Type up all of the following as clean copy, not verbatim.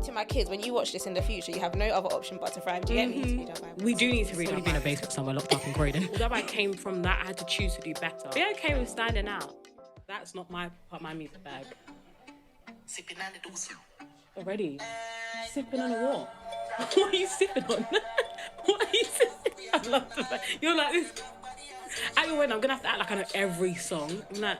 to my kids, when you watch this in the future, you have no other option but to thrive. Do you get me? To read our Bibles. We do need to read our We've been in a basement somewhere locked up in Croydon. Although I came from that, I had to choose to do better. Be okay with standing out. That's not my music bag. Sipping on the dose. Already. Sipping on a what? What are you sipping on? What are you sipping? I love that. You're like this. At your wedding, I'm gonna have to act like I know every song. I'm like.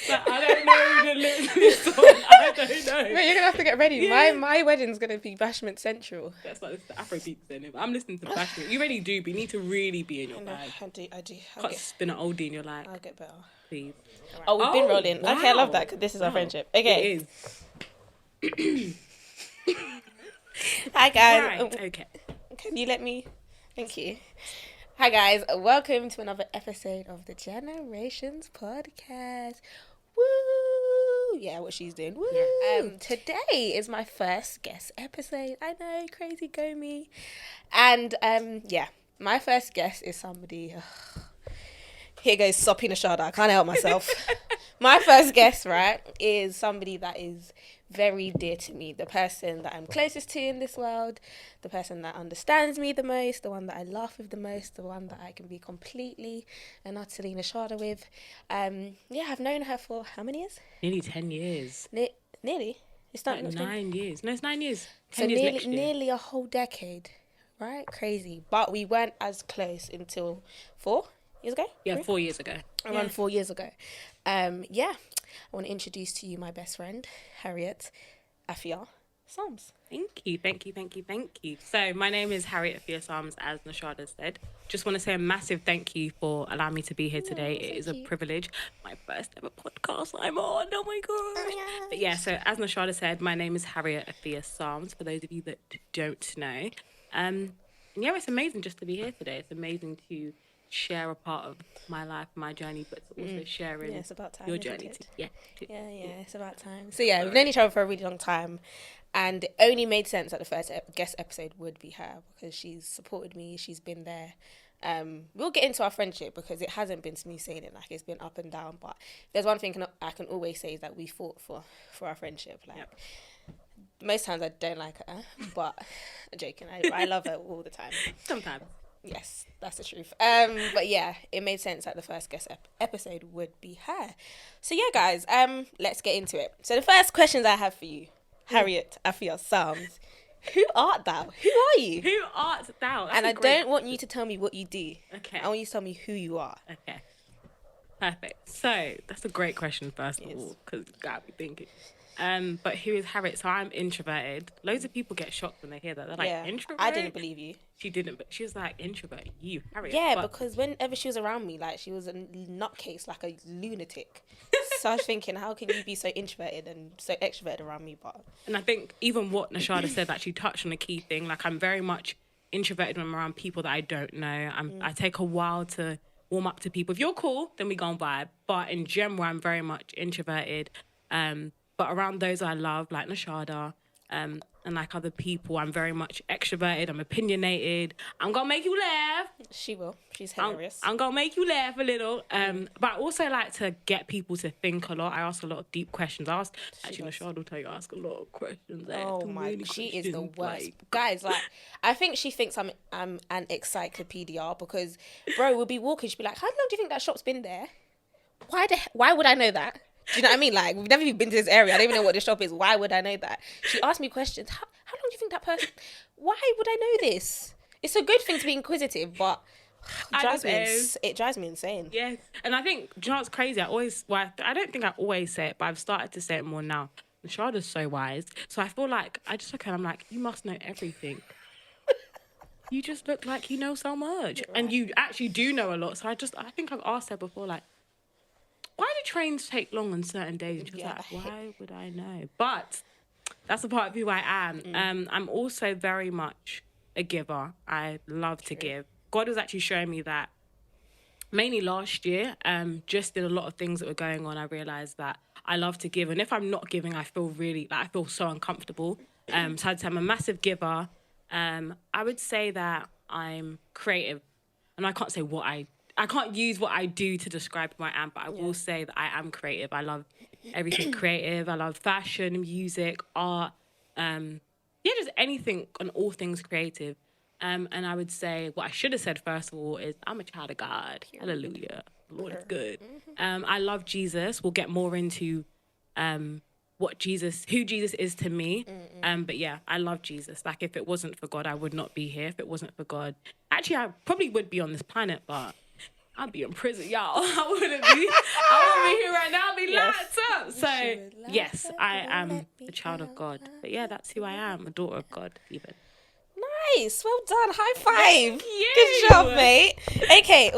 Like, I don't know the lyrics of this song. I don't know. Wait, you're gonna have to get ready. Yeah. My wedding's gonna be Bashment Central. That's like the Afrobeats then. I'm listening to Bashment. You really do, but you need to really be in your bag. I do. Can't spin an oldie and you're like, I'll get better. please. Oh, we've been rolling. Wow. Okay, I love that because this is our friendship. Okay. It is. Hi guys. Right, okay. Can you let me? Thank you. Hi guys, welcome to another episode of the Generations Podcast. Woo! Yeah, what she's doing. Woo! Yeah. Today is my first guest episode. I know, crazy go me. And yeah, my first guest is somebody. Here goes soppy Nashada. I can't help myself. My first guest, right, is somebody that is very dear to me, the person that I'm closest to in this world, the person that understands me the most, the one that I laugh with the most, the one that I can be completely and utterly Nashada with. Yeah, I've known her for how many years? Nearly 10 years. Nearly. It's not Like 9 years. No, it's 9 years. so 10 years next year. nearly a whole decade, right? Crazy. But we weren't as close until 4 years ago. Yeah, 3? 4 years ago. Around 4 years ago. Yeah, I want to introduce to you my best friend, Harriet Afia Psalms. Thank you. So my name is Harriet Afia Psalms, as Nashada said. Just want to say a massive thank you for allowing me to be here today. It is a privilege. My first ever podcast I'm on. Oh my God. But yeah, so as Nashada said, my name is Harriet Afia Psalms, for those of you that don't know. And yeah, it's amazing just to be here today. It's amazing to share a part of my life, my journey, but also sharing Yeah, it's about time, your isn't journey it? too. Yeah, It's about time. So yeah, we've known each other for a really long time, and it only made sense that the first guest episode would be her because she's supported me, she's been there. We'll get into our friendship because it hasn't been smooth sailing, like it's been up and down, but there's one thing I can always say is that we fought for our friendship. Like most times I don't like her, but I'm joking, I love her all the time. sometimes. Yes, that's the truth. But yeah, it made sense that the first guest episode would be her. So yeah, guys, let's get into it. So the first questions I have for you, Harriet Afia Psalms, who art thou? Who are you? Who art thou? That's And a I great- don't want you to tell me what you do. Okay. I want you to tell me who you are. Okay. Perfect. So that's a great question, first of Yes. all, because you gotta be thinking. But who is Harriet? So I'm introverted. Loads of people get shocked when they hear that. They're like, introvert? I didn't believe you. She didn't, but she was like, introvert, you, Harriet. Yeah, But because whenever she was around me, like she was a nutcase, like a lunatic. So I was thinking, how can you be so introverted and so extroverted around me? But And I think even what Nashada said, like she touched on a key thing. Like I'm very much introverted when I'm around people that I don't know. I take a while to warm up to people. If you're cool, then we go and vibe. But in general, I'm very much introverted. But around those I love, like Nashada, and like other people, I'm very much extroverted. I'm opinionated. I'm gonna make you laugh. she will. She's hilarious. I'm gonna make you laugh a little. But I also like to get people to think a lot. I ask a lot of deep questions. Nashada will tell you I ask a lot of questions. Oh my, she is the worst. Like, Guys, like, I think she thinks I'm an encyclopedia because, bro, we'll be walking, she'll be like, how long do you think that shop's been there? Why would I know that? Do you know what I mean? Like, we've never even been to this area. I don't even know what the shop is. Why would I know that? She asked me questions. How long do you think that person... Why would I know this? It's a good thing to be inquisitive, but it drives me insane. yes. And I think, do you know what's crazy? I don't think I always say it, but I've started to say it more now. Nashada's so wise. So I feel like, I just look at her, I'm like, you must know everything. You just look like you know so much. Right. And you actually do know a lot. So I think I've asked her before, like, why do trains take long on certain days? And she was like, why would I know? But that's a part of who I am. I'm also very much a giver. I love to give. God was actually showing me that mainly last year, just in a lot of things that were going on, I realised that I love to give. And if I'm not giving, I feel so uncomfortable. So I'd say I'm a massive giver. I would say that I'm creative. And I can't say what I I can't use what I do to describe who I am, but I will say that I am creative. I love everything creative. I love fashion, music, art, just anything and all things creative. And I would say what I should have said first of all is I'm a child of God. Hallelujah. The Lord is good. I love Jesus. We'll get more into who Jesus is to me. But yeah, I love Jesus. Like, if it wasn't for God, I would not be here. If it wasn't for God, actually, I probably would be on this planet, but I'd be in prison, y'all. I wouldn't be here right now. I'd be locked up. So yes, I am a child of God. But yeah, that's who I am, a daughter of God, even. Nice. Well done. High five. you. Good job, mate. Okay.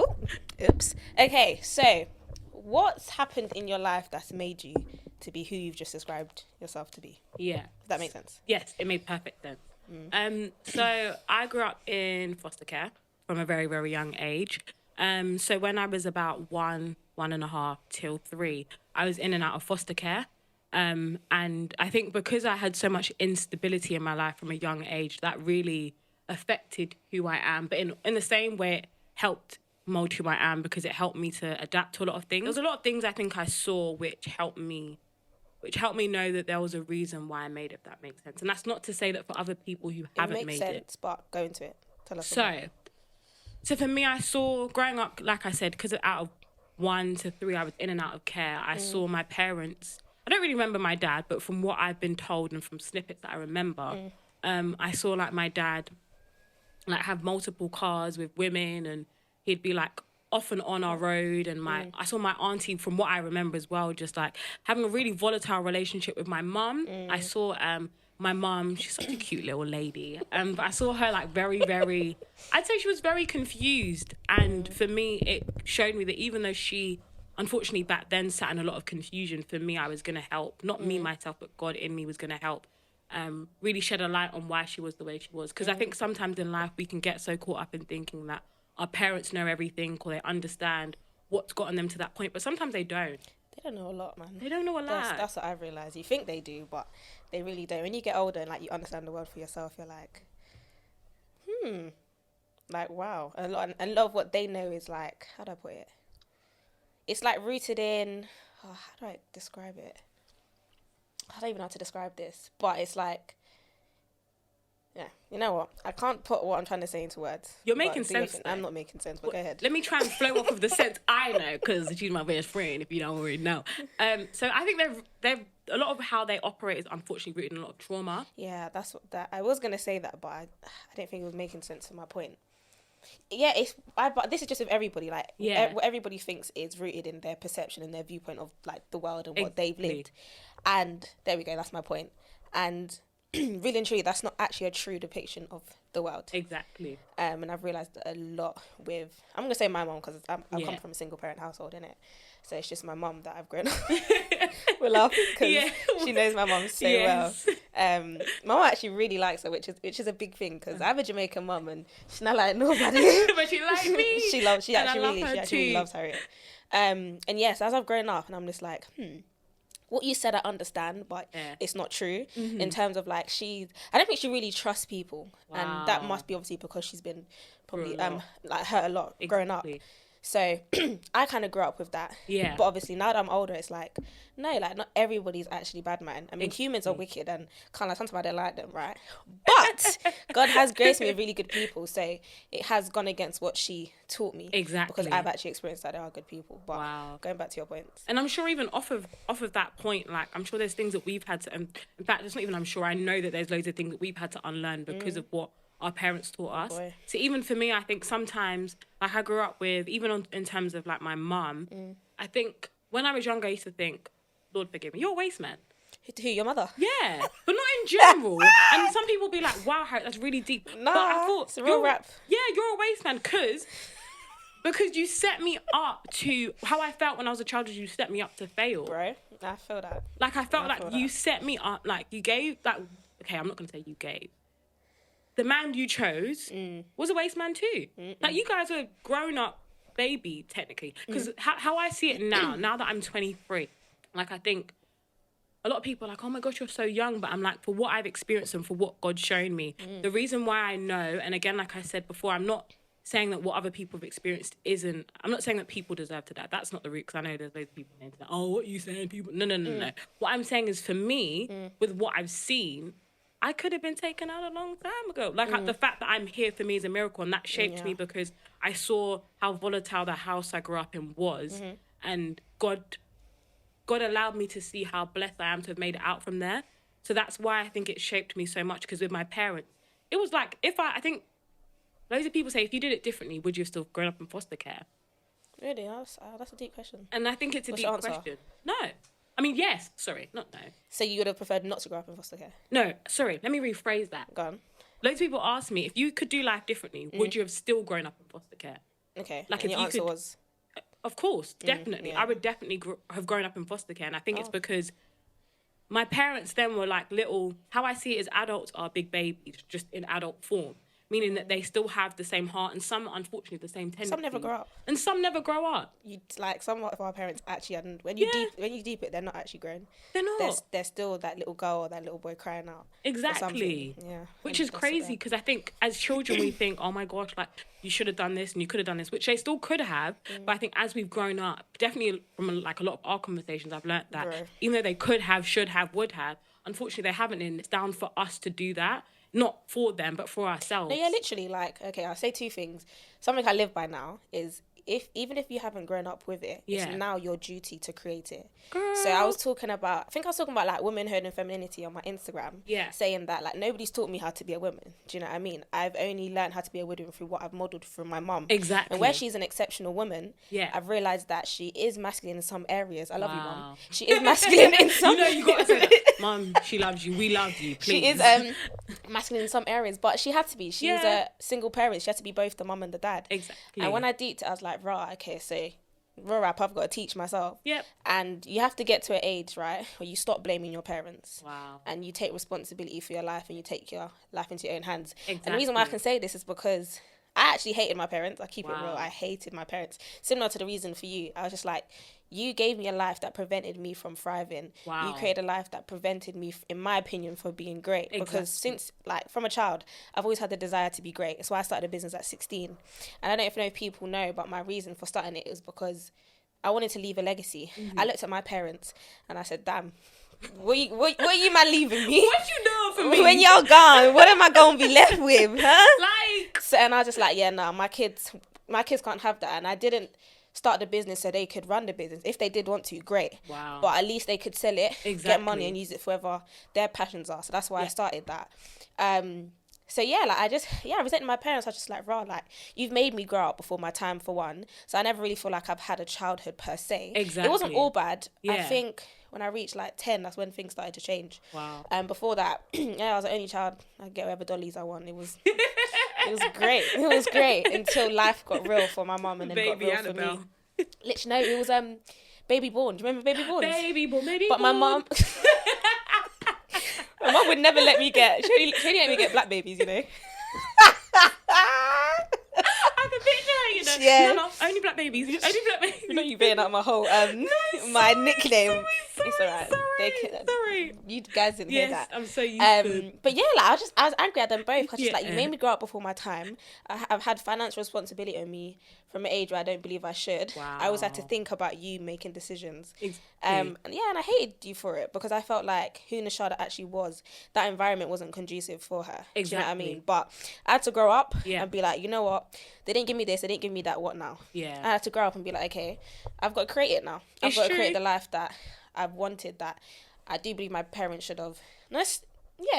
Oops. Okay. So, what's happened in your life that's made you to be who you've just described yourself to be? Yeah. Does that make sense? Yes, it made perfect sense. So I grew up in foster care from a very, very young age. So when I was about 1.5 till 3, I was in and out of foster care. And I think because I had so much instability in my life from a young age, that really affected who I am. But in the same way, it helped mold who I am because it helped me to adapt to a lot of things. There was a lot of things I think I saw which helped me know that there was a reason why I made it, if that makes sense. And that's not to say that for other people who haven't made it. It makes sense, but go into it. Tell us. So for me, I saw growing up, like I said, because out of 1 to 3, I was in and out of care. I saw my parents. I don't really remember my dad, but from what I've been told and from snippets that I remember, I saw like my dad like have multiple cars with women, and he'd be like off and on our road. And I saw my auntie, from what I remember as well, just like having a really volatile relationship with my mum. I saw my mum, she's such a cute little lady. But I saw her like very, very, I'd say she was very confused. And for me, it showed me that even though she, unfortunately back then, sat in a lot of confusion, for me, I was going to help. Not me, myself, but God in me was going to help. Really shed a light on why she was the way she was. Because I think sometimes in life we can get so caught up in thinking that our parents know everything or they understand what's gotten them to that point. But sometimes they don't. They don't know a lot, man. They don't know a lot. That's what I've realised. You think they do, but they really don't. When you get older and like you understand the world for yourself, you're like, like, wow. A lot of what they know is like, how do I put it? It's like rooted in, how do I describe it? I don't even know how to describe this, but it's like, yeah, you know what? I can't put what I'm trying to say into words. You're making sense. I'm not making sense, but go ahead. Let me try and flow off of the sense I know, because she's my best friend, if you don't already know. So I think they've a lot of how they operate is unfortunately rooted in a lot of trauma. Yeah, that's what that I was gonna say that, but I didn't think it was making sense to my point. Yeah, but this is just with everybody. Like, what everybody thinks is rooted in their perception and their viewpoint of like the world and what they've lived. And there we go. That's my point. And really and truly, that's not actually a true depiction of the world. Exactly. And I've realised a lot with, I'm going to say my mum, because I come from a single parent household, innit? So it's just my mum that I've grown up. We're laughing because she knows my mum so well. My mum actually really likes her, which is a big thing, because I have a Jamaican mum and she's not like nobody. But she likes me. She actually really loves Harriet. And yes, as I've grown up, and I'm just like, what you said I understand, but it's not true. In terms of like, I don't think she really trusts people. Wow. And that must be obviously because she's been probably like hurt a lot growing up. So I kind of grew up with that. Yeah. But obviously now that I'm older, it's like, no, like not everybody's actually bad, man. I mean, humans are wicked and kind of sometimes I don't like them, right? But God has graced me with really good people. So it has gone against what she taught me. Exactly. Because I've actually experienced that there are good people. But going back to your points. And I'm sure even off of that point, like I'm sure there's things that we've had to, in fact, it's not even I'm sure, I know that there's loads of things that we've had to unlearn because of what our parents taught us. So even for me, I think sometimes, like I grew up with, even in terms of like my mum, I think when I was younger, I used to think, Lord forgive me, you're a waste man. Who, your mother? Yeah, but not in general. And some people be like, wow, Harriet, that's really deep. Nah, but I thought, it's a real rap. Yeah, you're a waste man because you set me up to, how I felt when I was a child is you set me up to fail. Bro, I feel that. Like I felt like you set me up, like you gave, like, okay, I'm not going to say you gave. The man you chose was a waste man too. Like you guys are grown up baby technically. Because how I see it now that I'm 23, like I think a lot of people are like, oh my gosh, you're so young. But I'm like, for what I've experienced and for what God's shown me, the reason why I know, and again, like I said before, I'm not saying that what other people have experienced isn't. I'm not saying that people deserve to die. That's not the root, because I know there's loads of people on the internet. Oh, what are you saying, people? No. What I'm saying is, for me, with what I've seen, I could have been taken out a long time ago. Like, the fact that I'm here for me is a miracle, and that shaped me because I saw how volatile the house I grew up in was, and God allowed me to see how blessed I am to have made it out from there. So that's why I think it shaped me so much, because with my parents, it was like, I think loads of people say, if you did it differently, would you have still grown up in foster care? Really? That's a deep question. And I think it's a What's deep your answer? question. No. I mean, yes. Sorry, not no. So you would have preferred not to grow up in foster care? No, sorry. Let me rephrase that. Go on. Loads of people ask me, if you could do life differently, would you have still grown up in foster care? Okay. Like, and if your you answer could- was? Of course, definitely. yeah. I would definitely have grown up in foster care. And I think it's because my parents then were like little, how I see it as adults are big babies, just in adult form. Meaning that they still have the same heart, and some, unfortunately, the same tendency. Some never grow up. And some never grow up. Some of our parents actually, and when you deep it, they're not actually grown. They're not. They're still that little girl or that little boy crying out. Exactly. Yeah. Which is crazy, because I think as children we think, oh my gosh, like, you should have done this and you could have done this, which they still could have. But I think as we've grown up, definitely from like a lot of our conversations, I've learnt that even though they could have, should have, would have, unfortunately they haven't, and it's down for us to do that. Not for them, but for ourselves. No, yeah, literally, like, okay, I'll say two things. Something I live by now is, even if you haven't grown up with it, it's now your duty to create it. Girl. So I was talking about like womanhood and femininity on my Instagram. Yeah. Saying that, like, nobody's taught me how to be a woman. Do you know what I mean? I've only learned how to be a woman through what I've modelled from my mum. Exactly. And where she's an exceptional woman, I've realised that she is masculine in some areas. I love you, mum. She is masculine in some. You know, you got to say that. Mum, she loves you. We love you. Please. She is masculine in some areas, but she had to be. She was a single parent. She had to be both the mum and the dad. Exactly. And when I deeped it, I was like, right, okay, so real rap, I've got to teach myself. Yep. And you have to get to an age, right, where you stop blaming your parents. Wow. And you take responsibility for your life, and you take your life into your own hands. Exactly. And the reason why I can say this is because I actually hated my parents. I keep it real. I hated my parents. Similar to the reason for you. I was just like, you gave me a life that prevented me from thriving. Wow. You created a life that prevented me, in my opinion, from being great. Exactly. Because since, like, from a child, I've always had the desire to be great. That's why I started a business at 16. And I don't know if people know, but my reason for starting it was because I wanted to leave a legacy. I looked at my parents and I said, damn, what are you man leaving me? What you doing for me? When y'all gone, what am I going to be left with, huh? Like. So, and I was just like, yeah, no, my kids can't have that. And I didn't start the business so they could run the business. If they did want to, great. Wow. But at least they could sell it, get money, and use it for whatever their passions are. So that's why I started that. So yeah, like I resented my parents. I was just like, raw, like, you've made me grow up before my time, for one. So I never really feel like I've had a childhood per se. Exactly. It wasn't all bad. Yeah. I think when I reached like 10, that's when things started to change. Wow. Before that, I was the only child. I'd get whatever dollies I want. It was great. It was great until life got real for my mum, and then Baby got real Annabelle. for me. Literally, no, it was Baby Born. Do you remember Baby Born? Baby born. But my mum, my mum would never let me get. She only let me get black babies, you know. I can picture her, you know. Yeah. No, only black babies. Only black babies. You know, you beating out my whole my nickname. It's alright. Sorry. You guys didn't hear that. I'm so used to. But yeah, like I was angry at them both. I was just like, you Yeah. made me grow up before my time. I've had financial responsibility on me from an age where I don't believe I should. Wow. I always had to think about you making decisions. Exactly. And I hated you for it, because I felt like who Nashada actually was, that environment wasn't conducive for her. Exactly. Do you know what I mean? But I had to grow up Yeah. and be like, you know what? They didn't give me this, they didn't give me that, what now? Yeah. I had to grow up and be like, okay, I've got to create it now. I've It's got to true. create the life that I've wanted, that I do believe my parents should have.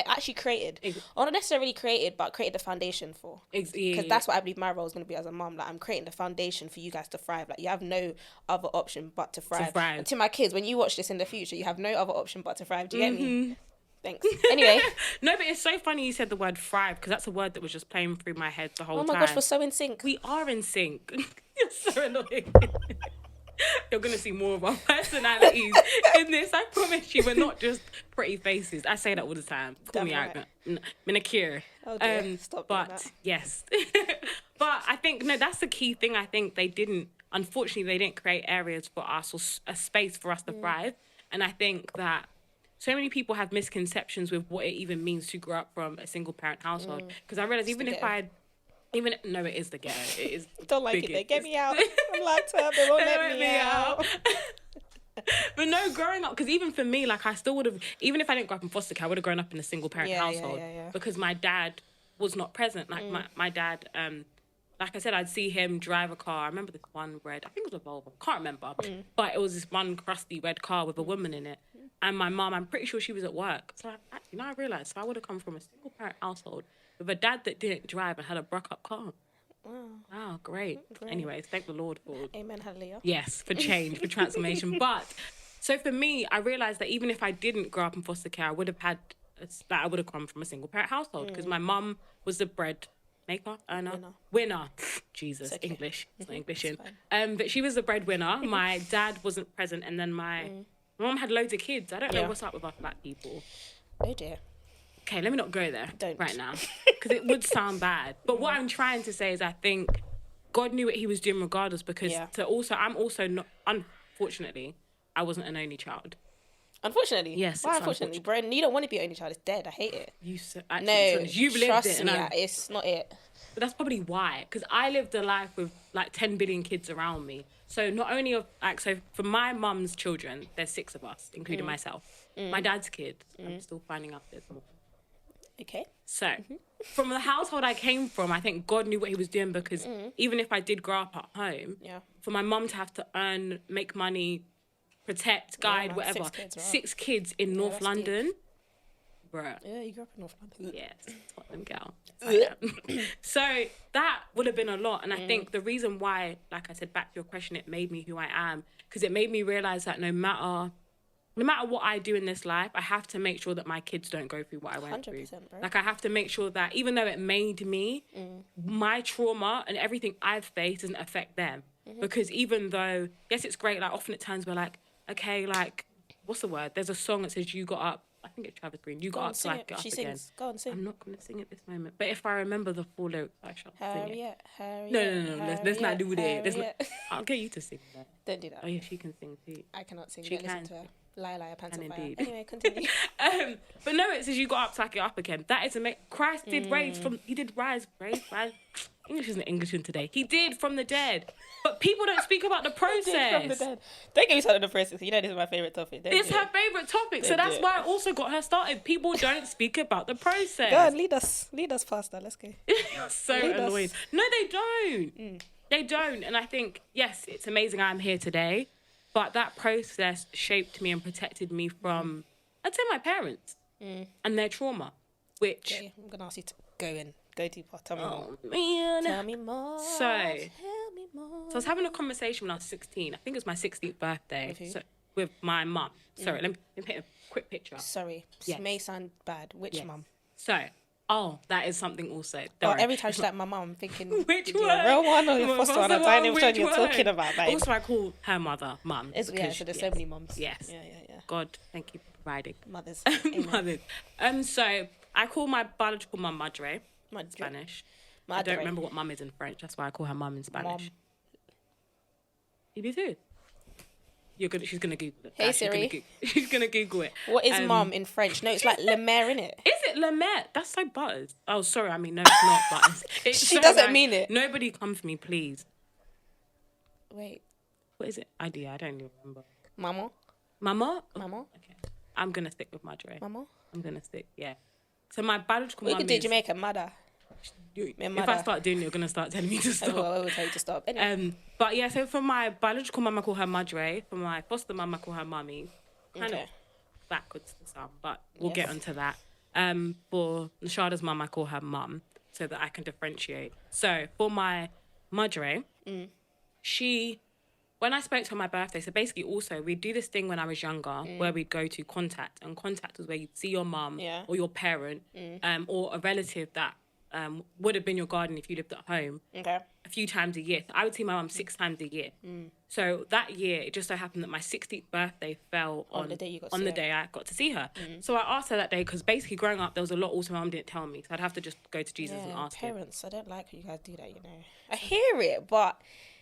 Actually created. Or not necessarily created, but created the foundation for. Because that's what I believe my role is going to be as a mum. Like, I'm creating the foundation for you guys to thrive. Like, you have no other option but to thrive. And to my kids, when you watch this in the future, you have no other option but to thrive. Do you get me? Thanks. Anyway. No, but it's so funny you said the word thrive, because that's a word that was just playing through my head the whole time. Oh my gosh, we're so in sync. We are in sync. You're so annoying. You're going to see more of our personalities in this. I promise you, we're not just pretty faces. I say that all the time. Call me Damn right. arrogant. Manicure. Oh dear, stop doing But, that. yes. But I think, no, that's the key thing. I think unfortunately, they didn't create areas for us, or a space for us to thrive. And I think that so many people have misconceptions with what it even means to grow up from a single parent household. Because I realised even if I No, it is the ghetto. It is. Don't like it. biggest. They get me out. I'm locked up. They won't let me out. But no, growing up, because even for me, like I still would have, even if I didn't grow up in foster care, I would have grown up in a single parent household because my dad was not present. Like my dad, like I said, I'd see him drive a car. I remember this one red, I think it was a Volvo, can't remember, but it was this one crusty red car with a woman in it. And my mum, I'm pretty sure she was at work. So I realised, so I would have come from a single parent household with a dad that didn't drive and had a broke up car. Wow, great. Anyways, thank the Lord for... Amen, hallelujah. Yes, for change, for transformation. But, so for me, I realised that even if I didn't grow up in foster care, I would have come from a single parent household because my mum was the bread maker, winner. Jesus, okay. English. It's not English in. But she was the breadwinner. My dad wasn't present, and then my mum had loads of kids. I don't know what's up with us black people. Oh dear. Okay, let me not go there Don't. right now because it would sound bad. But what I'm trying to say is I think God knew what he was doing regardless because I'm also not, unfortunately, I wasn't an only child. Unfortunately? Yes. Why unfortunately? Bren, you don't want to be an only child. It's dead. I hate it. You've lived trust it. me, it's not it. But that's probably why. Because I lived a life with like 10 billion kids around me. So not only for my mum's children, there's 6 of us, including myself. My dad's kids, I'm still finding out there's more. Okay. So, from the household I came from, I think God knew what he was doing because even if I did grow up at home, for my mum to have to earn, make money, protect, guide, whatever, 6 kids, right? 6 kids in North London. Bruh. Yeah, you grew up in North London. Yes, Tottenham girl. So that would have been a lot. And I think the reason why, like I said, back to your question, it made me who I am, because it made me realise that no matter what I do in this life, I have to make sure that my kids don't go through what I went through. Bro. Like, I have to make sure that even though it made me, my trauma and everything I've faced doesn't affect them. Because even though, yes, it's great, like, often at times we're like, okay, like, what's the word? There's a song that says, you got up. I think it's Travis Green. You got up, so I get up again. Sings. Go on, sing. I'm not going to sing it this moment. But if I remember the full lyrics, I shall sing it. Harriet. No. Let's not do that. I'll get you to sing that. Don't do that. Oh, yeah, she can sing too. I cannot sing. She Listen can. to her. Liar, pants on fire. Indeed. Anyway, continue. But no, it says you got up, so I get up again. That is Christ did he did rise. English isn't English in today. He did from the dead. But people don't speak about the process. From the dead. Don't get me started on the process. You know this is my favourite topic. It's her favourite topic. So that's why I also got her started. People don't speak about the process. Go on, lead us past that. Let's go. So annoying. No, they don't. They don't. And I think, yes, it's amazing I'm here today. But that process shaped me and protected me from, I'd say, my parents and their trauma, which... Okay, I'm going to ask you to go deeper. Tell me more. Man. Tell me more. So I was having a conversation when I was 16. I think it was my 16th birthday. With who? So, with my mum. Sorry, let me paint a quick picture. Sorry. Yes. It may sound bad. Which mum? So, that is something also. Every time she's like my mum, I'm thinking, which your one? real one or your foster one? I don't know which one you're talking about, babe. Also, I call her mother mum. So there's so many mums. Yes. Yeah. God, thank you for providing. Mothers. Mothers. So I call my biological mum Madre. Spanish. Madre. I don't remember what mum is in French. That's why I call her mum in Spanish. You do too. She's gonna Google it. Hey Siri. She's gonna Google it. What is mum in French? No, it's like le mère, innit? Is it le mère? That's so butters. Oh, sorry. I mean, no, it's not butters. She doesn't mean it. Nobody come for me, please. Wait. What is it? Idea. I don't even remember. Mama. Okay. I'm gonna stick with Madre. Mama. I'm gonna stick. Yeah. So my biological mum. We could do Jamaican mother. If I start doing it, you're gonna start telling me to stop. I will tell you to stop. Anyway. But yeah, so for my biological mum, I call her Madre. For my foster mum, I call her Mummy. Kind of backwards to some, but we'll get onto that. For Nashada's mum, I call her Mum, so that I can differentiate. So for my Madre, when I spoke to her on my birthday, so basically also we'd do this thing when I was younger where we'd go to contact, and contact was where you'd see your mum or your parent or a relative that would have been your guardian if you lived at home a few times a year. So I would see my mum 6 times a year. So that year, it just so happened that my 16th birthday fell on the day I got to see her. So I asked her that day because basically growing up, there was a lot also my mum didn't tell me. So I'd have to just go to Jesus and ask him. Parents, I don't like when you guys do that, you know. I hear it, but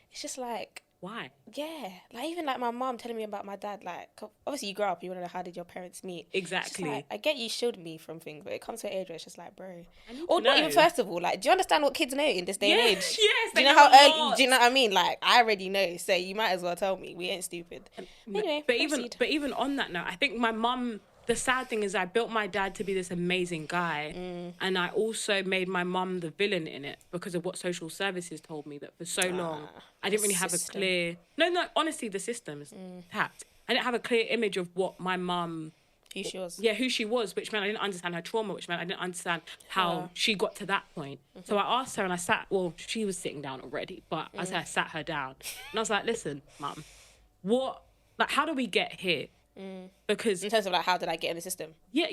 it's just like, Why? Yeah, like even like my mom telling me about my dad. Like obviously you grow up, you want to know how did your parents meet. Exactly. Like, I get you shielded me from things, but it comes to an age where it's just like, bro, I need or to not know. even. First of all, like, do you understand what kids know in this day and age? Yes, Do they you know know how a early? lot. Do you know what I mean? Like, I already know, so you might as well tell me. We ain't stupid. Anyway, but proceed. even on that note, I think my mum. The sad thing is, I built my dad to be this amazing guy, and I also made my mum the villain in it because of what social services told me that for so long I didn't really have a system. clear. No, honestly, the system is tapped. I didn't have a clear image of what my mum. Who she was? Yeah, who she was, which meant I didn't understand her trauma, which meant I didn't understand how she got to that point. So I asked her and I sat, well, she was sitting down already, but I sat her down. And I was like, listen, mum, how do we get here? Because In terms of like, how did I get in the system? yeah,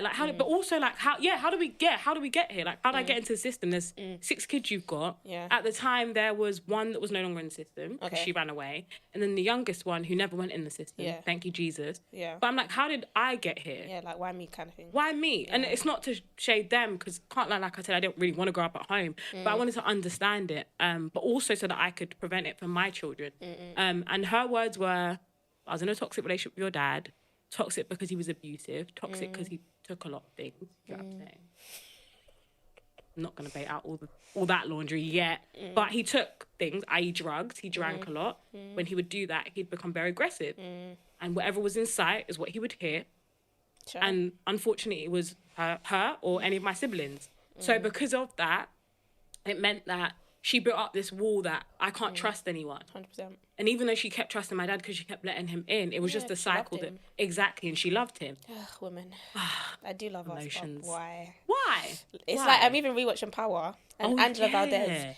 like how, but also like how do we get here? Like how did I get into the system? There's 6 kids you've got. Yeah. At the time, there was one that was no longer in the system because Okay. she ran away, and then the youngest one who never went in the system. Yeah. Thank you, Jesus. Yeah. But I'm like, how did I get here? Yeah, like why me kind of thing. Why me? And it's not to shade them because can't lie, like I said, I don't really want to grow up at home, but I wanted to understand it, but also so that I could prevent it for my children. And her words were, I was in a toxic relationship with your dad. Toxic because he was abusive. Toxic because he took a lot of things. You know what I'm saying? I'm not going to bait out all that laundry yet. But he took things, i.e. drugs. He drank a lot. When he would do that, he'd become very aggressive. And whatever was in sight is what he would hear. Sure. And unfortunately, it was her or any of my siblings. So because of that, it meant that she built up this wall that I can't trust anyone. 100%. And even though she kept trusting my dad because she kept letting him in, it was just a cycle loved that... him. Exactly, and she loved him. Ugh, women. I do love us, Emotions. but why? Why? It's Why? like I'm even rewatching Power and Angela Valdez. Yeah.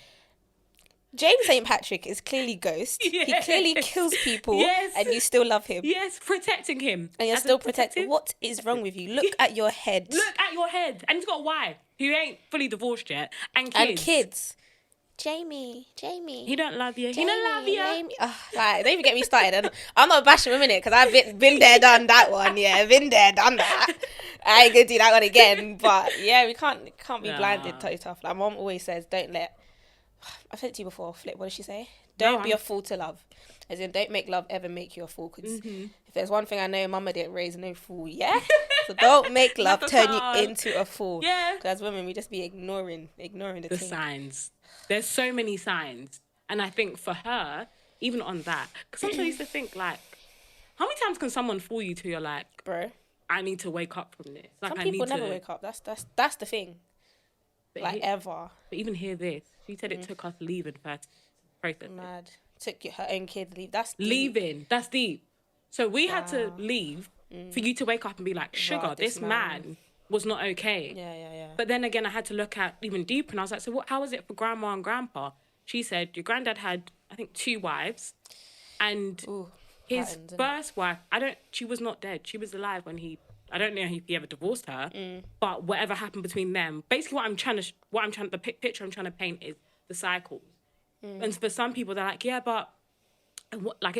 James St. Patrick is clearly Ghost. He Yes. clearly kills people, Yes. and you still love him. Yes, protecting him. And you're As a still detective. protected. What is wrong with you? Look at your head. Look at your head. And he's got a wife who ain't fully divorced yet. And kids. And kids. Jamie. He don't love you. He don't love you. Jamie. Oh, like, don't even get me started. And I'm not bashing him in it because I've been there, done that one. Yeah, been there, done that. I ain't gonna do that one again. But yeah, we can't be blinded totally tough. Like mom always says, don't let. I've said it to you before. Flip. What did she say? Don't be a fool to love. As in, don't make love ever make you a fool. Because if there's one thing I know, mama didn't raise no fool. Yeah. So don't make love turn you into a fool. Yeah. Because as women, we just be ignoring the thing. Signs. There's so many signs. And I think for her, even on that, because sometimes I used to think like, how many times can someone fool you till you're like, Bro. I need to wake up from this. Like, Some I people need never to... wake up. That's the thing. But Like ever. But even hear this. She said it took us leaving first. Process it. Mad. Took her own kid to leave. That's deep. Leaving. That's deep. So we had to leave for you to wake up and be like, sugar, Wow, this man was not okay. Yeah. But then again, I had to look at even deeper, and I was like, so how was it for grandma and grandpa? She said, your granddad had, I think, 2 wives, and his patterns, innit? first wife, she was not dead. She was alive when I don't know if he ever divorced her, but whatever happened between them, basically the picture I'm trying to paint is the cycle. And for some people, they're like, yeah, but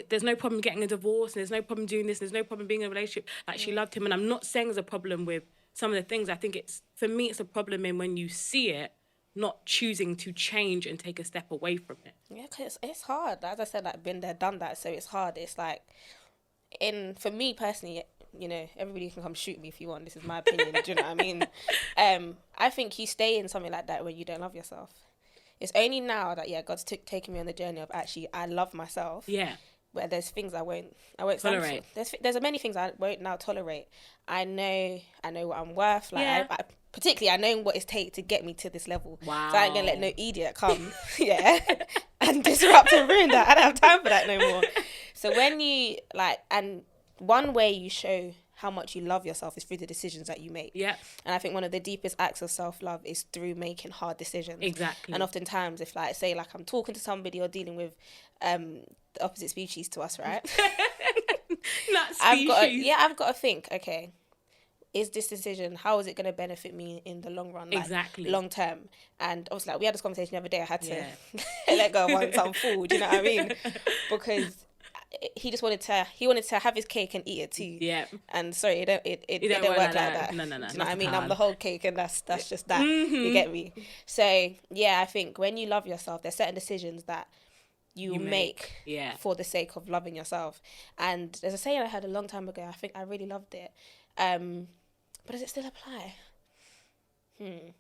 there's no problem getting a divorce, and there's no problem doing this, there's no problem being in a relationship. Like, she loved him, and I'm not saying there's a problem with some of the things. I think for me, it's a problem in when you see it, not choosing to change and take a step away from it. Yeah, because it's hard. As I said, like, been there, done that, so it's hard. It's like, for me personally, you know, everybody can come shoot me if you want. This is my opinion. Do you know what I mean? I think you stay in something like that when you don't love yourself. It's only now that God's taking me on the journey of actually I love myself. Yeah. Where there's things I won't Tolerate. There's many things I won't now tolerate. I know what I'm worth. Like Yeah. particularly I know what it's take to get me to this level. Wow. So I ain't gonna let no idiot come, and disrupt and ruin that. I don't have time for that no more. So when you and one way you show how much you love yourself is through the decisions that you make. Yeah. And I think one of the deepest acts of self-love is through making hard decisions. Exactly. And oftentimes if say I'm talking to somebody or dealing with the opposite species to us, right? Not species. I've got to think, okay, is this decision, how is it going to benefit me in the long run? Exactly. Long term. And obviously we had this conversation the other day. I had to let go of one some food, do you know what I mean? Because he wanted to have his cake and eat it too. Yeah. And sorry, it don't work like that. No. Do you know what not I mean? hard. I'm the whole cake, and that's just that. You get me? So yeah, I think when you love yourself, there's certain decisions that you make Yeah. for the sake of loving yourself. And there's a saying I heard a long time ago. I think I really loved it. But does it still apply?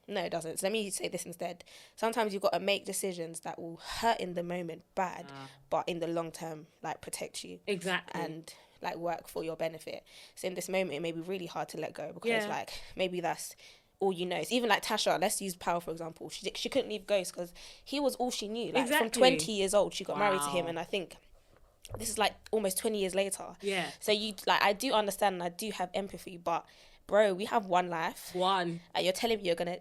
No, it doesn't. So let me say this instead. Sometimes you've got to make decisions that will hurt in the moment bad, but in the long term, like, protect you. Exactly. And, like, work for your benefit. So in this moment, it may be really hard to let go because, like, maybe that's all you know. It's even like Tasha, let's use Power, for example. She couldn't leave Ghost because he was all she knew. Like, from 20 years old, she got married to him. And I think this is, like, almost 20 years later. Yeah. So, I do understand and I do have empathy, but... Bro, we have one life. And you're telling me you're gonna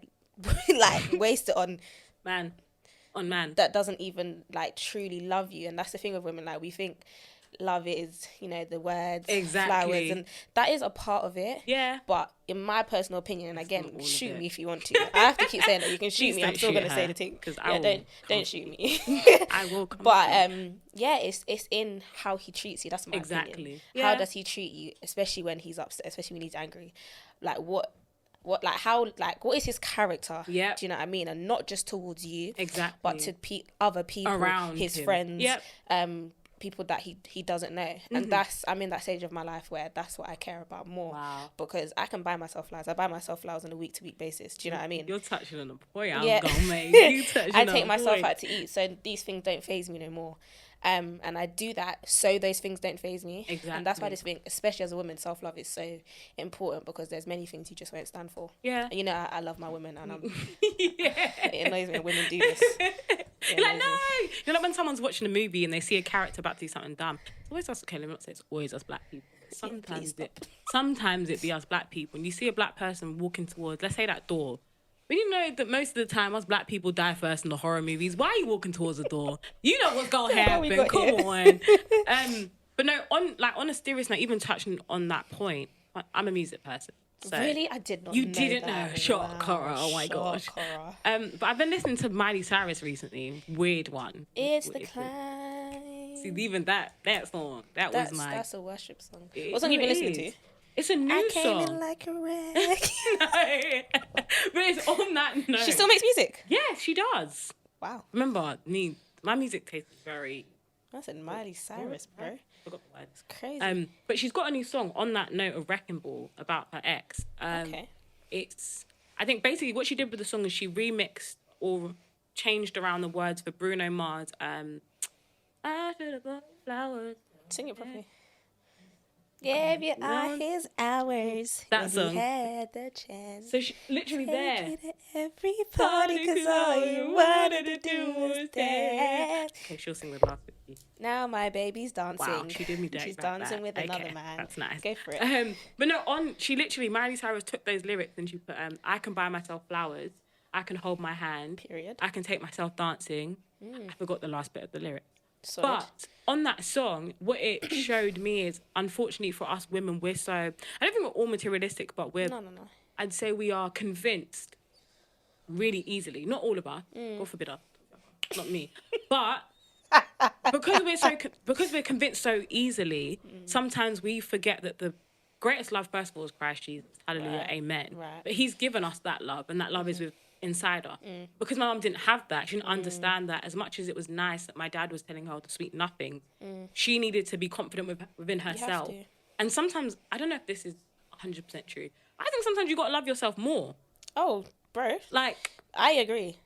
like waste it on man that doesn't even like truly love you. And that's the thing with women. Like, we think love is, you know, the words, flowers, and that is a part of it. Yeah. But in my personal opinion, and again, shoot me if you want to. I have to keep saying that. You can shoot me. I'm still gonna say the thing. Don't shoot me. I will. Come but it's in how he treats you. That's my opinion. Yeah. How does he treat you, especially when he's upset, especially when he's angry? Like what like how, like, what is his character? Yeah. Do you know what I mean? And not just towards you, exactly, but to other people around his him. friends, yep. People that he doesn't know. And I'm in that stage of my life where that's what I care about more. Wow. Because I can buy myself flowers. I buy myself flowers on a week-to-week basis. Do you know what I mean? You're touching on a point. I take myself out to eat, so these things don't faze me no more. And I do that so those things don't faze me. Exactly. And that's why this thing, especially as a woman, self-love is so important, because there's many things you just won't stand for. Yeah. And, you know, I love my women, and yeah. It annoys me when women do this. You're like, no! You know, like when someone's watching a movie and they see a character about to do something dumb, it's always us, okay, let me not say it's always us black people. Sometimes it be us black people. And you see a black person walking towards, let's say, that door. But you know that most of the time, us black people die first in the horror movies. Why are you walking towards the door? You know what's going to happen. Come on. But no, on a serious note, even touching on that point, I'm a music person. So really? I did not know. You didn't that. know. Shock horror. Oh my gosh. But I've been listening to Miley Cyrus recently. Weird one. It's the climb. See, even that song, that's a worship song. What song have you been listening to? It's a new song. I came in like a wreck. No. But it's on that note. She still makes music? Yeah, she does. Wow. Remember, my music taste is very... I said Miley Cyrus, bro. I forgot the word. It's crazy. But she's got a new song on that note of Wrecking Ball about her ex. Okay. I think basically what she did with the song is she remixed or changed around the words for Bruno Mars. I should have bought flowers. Sing it properly. Gave you all his hours. That song. He had the chance. So she literally there. Take you to every party, cause all you wanted to do was dance. Okay, she'll sing the last 50. Now my baby's dancing. Wow, she did me dirty. She's dancing with another man. That's nice. Go for it. But no, she literally, Miley Cyrus took those lyrics and she put, I can buy myself flowers. I can hold my hand. Period. I can take myself dancing. I forgot the last bit of the lyric. Solid. But on that song, what it showed me is, unfortunately for us women, we're so... I don't think we're all materialistic, but we're... No. I'd say we are convinced really easily. Not all of us. God forbid us. Not me. But because we're convinced so easily, sometimes we forget that the greatest love, first of all, is Christ Jesus. Hallelujah, right. Amen. Right. But he's given us that love, and that love is inside her. Because my mum didn't have that, she didn't understand that. As much as it was nice that my dad was telling her the sweet nothing, she needed to be confident within herself. And sometimes, I don't know if this is 100% true, I think sometimes you got to love yourself more. Oh, bro. Like, I agree.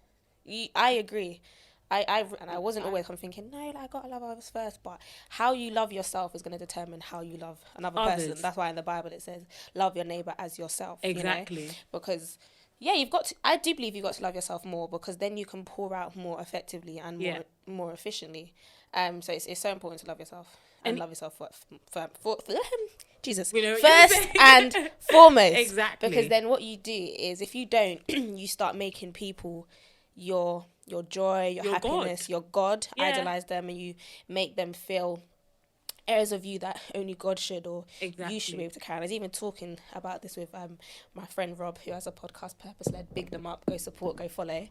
I agree. I wasn't always thinking, no, like, I got to love others first. But how you love yourself is going to determine how you love another person. That's why in the Bible it says, love your neighbour as yourself. Exactly. You know? Because... yeah, I do believe you've got to love yourself more, because then you can pour out more effectively and more efficiently. So it's so important to love yourself and love yourself for Jesus, first and foremost. Exactly. Because then what you do is, if you don't, you start making people your joy, your happiness, God. your God, idolize them, and you make them feel areas of you that only God should, or you should be able to carry. I was even talking about this with my friend Rob, who has a podcast, Purpose Led. Big them up, go support, go follow.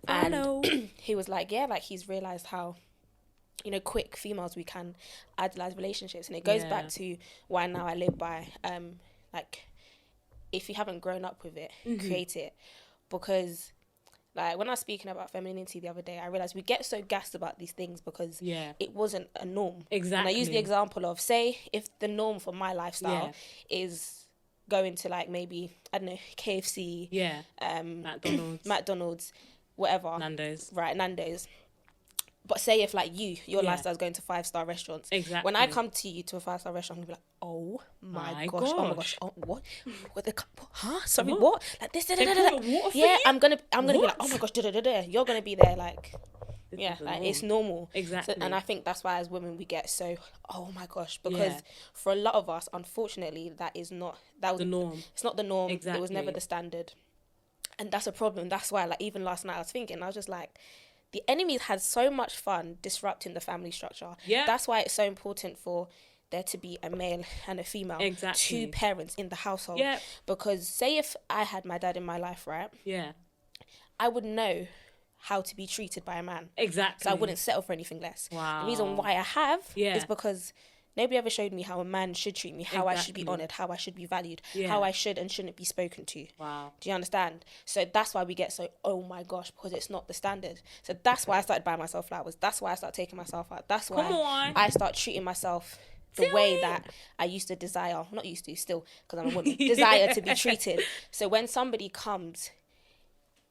And he was like, he's realised how, quick females we can idolise relationships. And it goes back to why now I live by, if you haven't grown up with it, create it. Because Like, when I was speaking about femininity the other day, I realised we get so gassed about these things because it wasn't a norm. Exactly. And I use the example of, say, if the norm for my lifestyle is going to, like, maybe, I don't know, KFC, McDonald's, whatever. Nando's. Right, Nando's. But say if, like, your lifestyle is going to 5-star restaurants. Exactly. When I come to you to a 5-star restaurant, I'm going to be like, oh my gosh, oh my gosh, oh, what? Sorry, what? Like this, yeah, I'm gonna be like, oh my gosh, you're gonna be there like, like it's normal. Exactly. So, and I think that's why as women we get so, oh my gosh, because for a lot of us, unfortunately, that was the norm. It's not the norm. Exactly. It was never the standard, and that's a problem. That's why, like, even last night I was thinking, I was just like, the enemies had so much fun disrupting the family structure. Yeah. That's why it's so important for there to be a male and a female, two parents in the household. Yeah. Because say if I had my dad in my life, right? Yeah. I would know how to be treated by a man. Exactly. So I wouldn't settle for anything less. Wow. The reason why I have is because nobody ever showed me how a man should treat me, how I should be honoured, how I should be valued, how I should and shouldn't be spoken to. Wow. Do you understand? So that's why we get so, oh my gosh, because it's not the standard. So that's why I started buying myself flowers. That's why I started taking myself out. That's why I start treating myself the way that I used to desire, not used to, still, because I'm a woman, desire to be treated. So when somebody comes,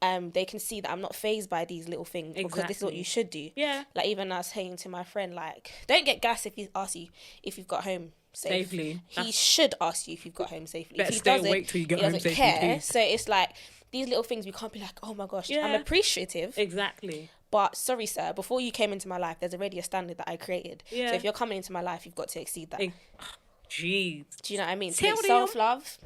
they can see that I'm not fazed by these little things because this is what you should do. Yeah. Like, even I was saying to my friend, like, don't get gassed if he asks you if you've got home safely. He should ask you if you've got home safely. Better If he stay doesn't, awake till you get he home doesn't safely, care. please. So it's like, these little things, we can't be like, oh my gosh, I'm appreciative. Exactly. But sorry, sir, before you came into my life, there's already a standard that I created. Yeah. So if you're coming into my life, you've got to exceed that. Jeez. Do you know what I mean? Self-love,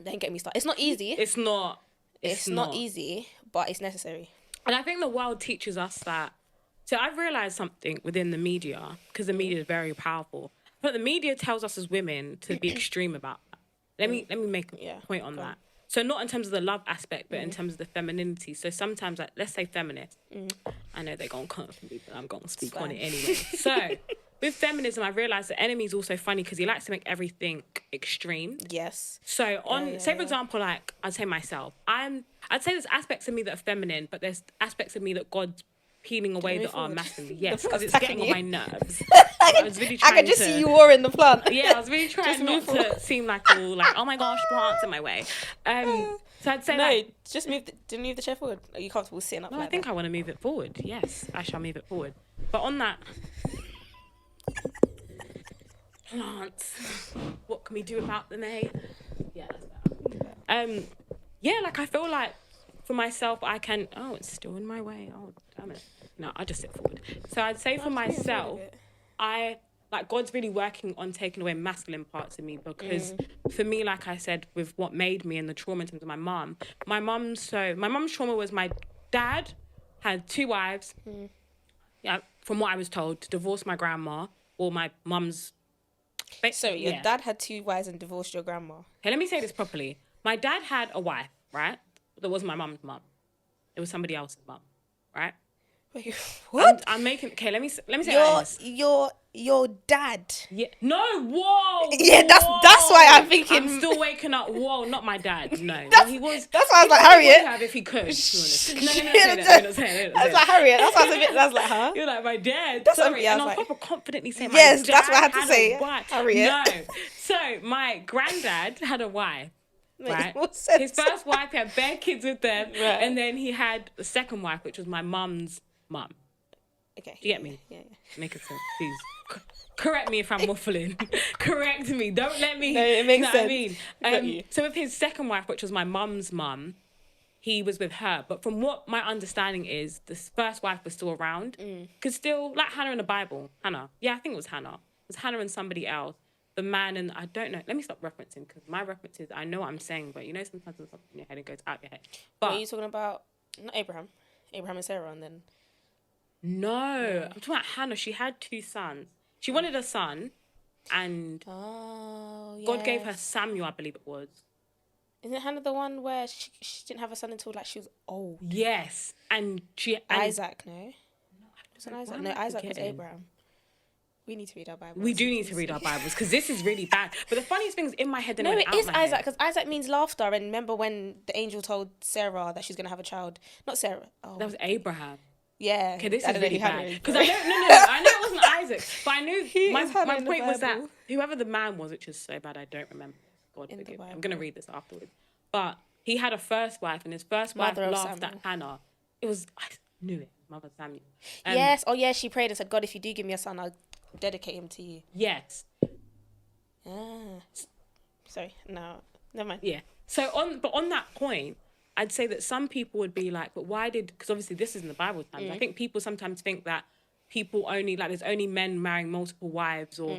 don't get me started. It's not easy. It's not. It's not easy, but it's necessary. And I think the world teaches us that. So I've realised something within the media, because the media is very powerful. But the media tells us as women to be extreme about that. Let me make a point on that. So not in terms of the love aspect, but in terms of the femininity. So sometimes, like, let's say feminist. I know they're going to come for me, but I'm going to speak on it anyway. So with feminism, I realised the enemy is also funny because he likes to make everything extreme. Yes. So say, for example, like, I'd say myself, I'd say there's aspects of me that are feminine, but there's aspects of me that God's peeling away that are masculine. Yes, because it's getting on my nerves. I was really trying I can just see you watering the plant. Yeah, I was really trying not to seem like all like, oh my gosh, plants in my way. So I'd say just move the chair forward. Are you comfortable sitting up? No, I think I want to move it forward. Yes, I shall move it forward. But on that, plants. What can we do about them, eh? Yeah, that's better. Yeah, like, I feel like for myself, I can. Oh, it's still in my way. Oh, damn it. No, I'll just sit forward. So I'd say for myself, God's really working on taking away masculine parts of me because for me, like I said, with what made me and the trauma in terms of my mum's trauma was my dad had 2 wives. Yeah, from what I was told, divorced my grandma or my mum's. Sorry, your dad had 2 wives and divorced your grandma. Okay, let me say this properly. My dad had a wife, right? That wasn't my mum's mum. It was somebody else's mum, right? Wait, what? I'm making. Okay, let me say this. Your dad. Yeah. No. Whoa. Yeah, that's why I'm thinking. I'm still waking up. Whoa, not my dad. No, he was. That's why I was like, Harriet. He would have if he could. No. That's like Harriet. That's why I was a bit. That's like, huh? You're like my dad. That's sorry, and I'm like, proper confidently saying. Yes, my dad that's what I had to had say. A wife. Harriet. No. So my granddad had a wife. Right. His first wife, he had bare kids with them, and then he had the second wife, which was my mum's mum. Okay. Do you get me? Yeah. Make it sense, please. Correct me if I'm waffling. Correct me. Don't let me. No, it makes sense. What I mean? So with his second wife, which was my mum's mum, he was with her. But from what my understanding is, this first wife was still around. Because still, like Hannah in the Bible. Hannah. Yeah, I think it was Hannah. It was Hannah and somebody else. The man and I don't know. Let me stop referencing because my references, I know what I'm saying, but you know sometimes there's something in your head and goes out your head. But what are you talking about? Not Abraham. Abraham and Sarah, and then. No, I'm talking about Hannah. She had 2 sons. She wanted a son, and God gave her Samuel, I believe it was. Isn't Hannah the one where she didn't have a son until like she was old? Yes, and she Isaac, no. Wasn't Isaac? No, Isaac was Abraham. We need to read our Bibles. We do need to read our Bibles because this is really bad. But the funniest thing is in my head. No, it is Isaac because Isaac means laughter. And remember when the angel told Sarah that she's going to have a child? Not Sarah. Oh, that was Abraham. Yeah. Okay, this I is don't know really who had bad. it. Because I know it wasn't Isaac. But I knew my in the point was that Bible. whoever the man was, which is so bad, I don't remember. God In the forgive me. I'm Bible. going to read this afterwards. But he had a first wife, and his first wife Mother of laughed Samuel. at Hannah. It was, I knew it, Mother Samuel. Yes. Oh, yeah. She prayed and said, God, if you do give me a son, I'll dedicate him to you. Yes. Ah. Sorry. No. Never mind. Yeah. So on that point, I'd say that some people would be like, but why did, because obviously this is in the Bible times. I think people sometimes think that people only, like there's only men marrying multiple wives or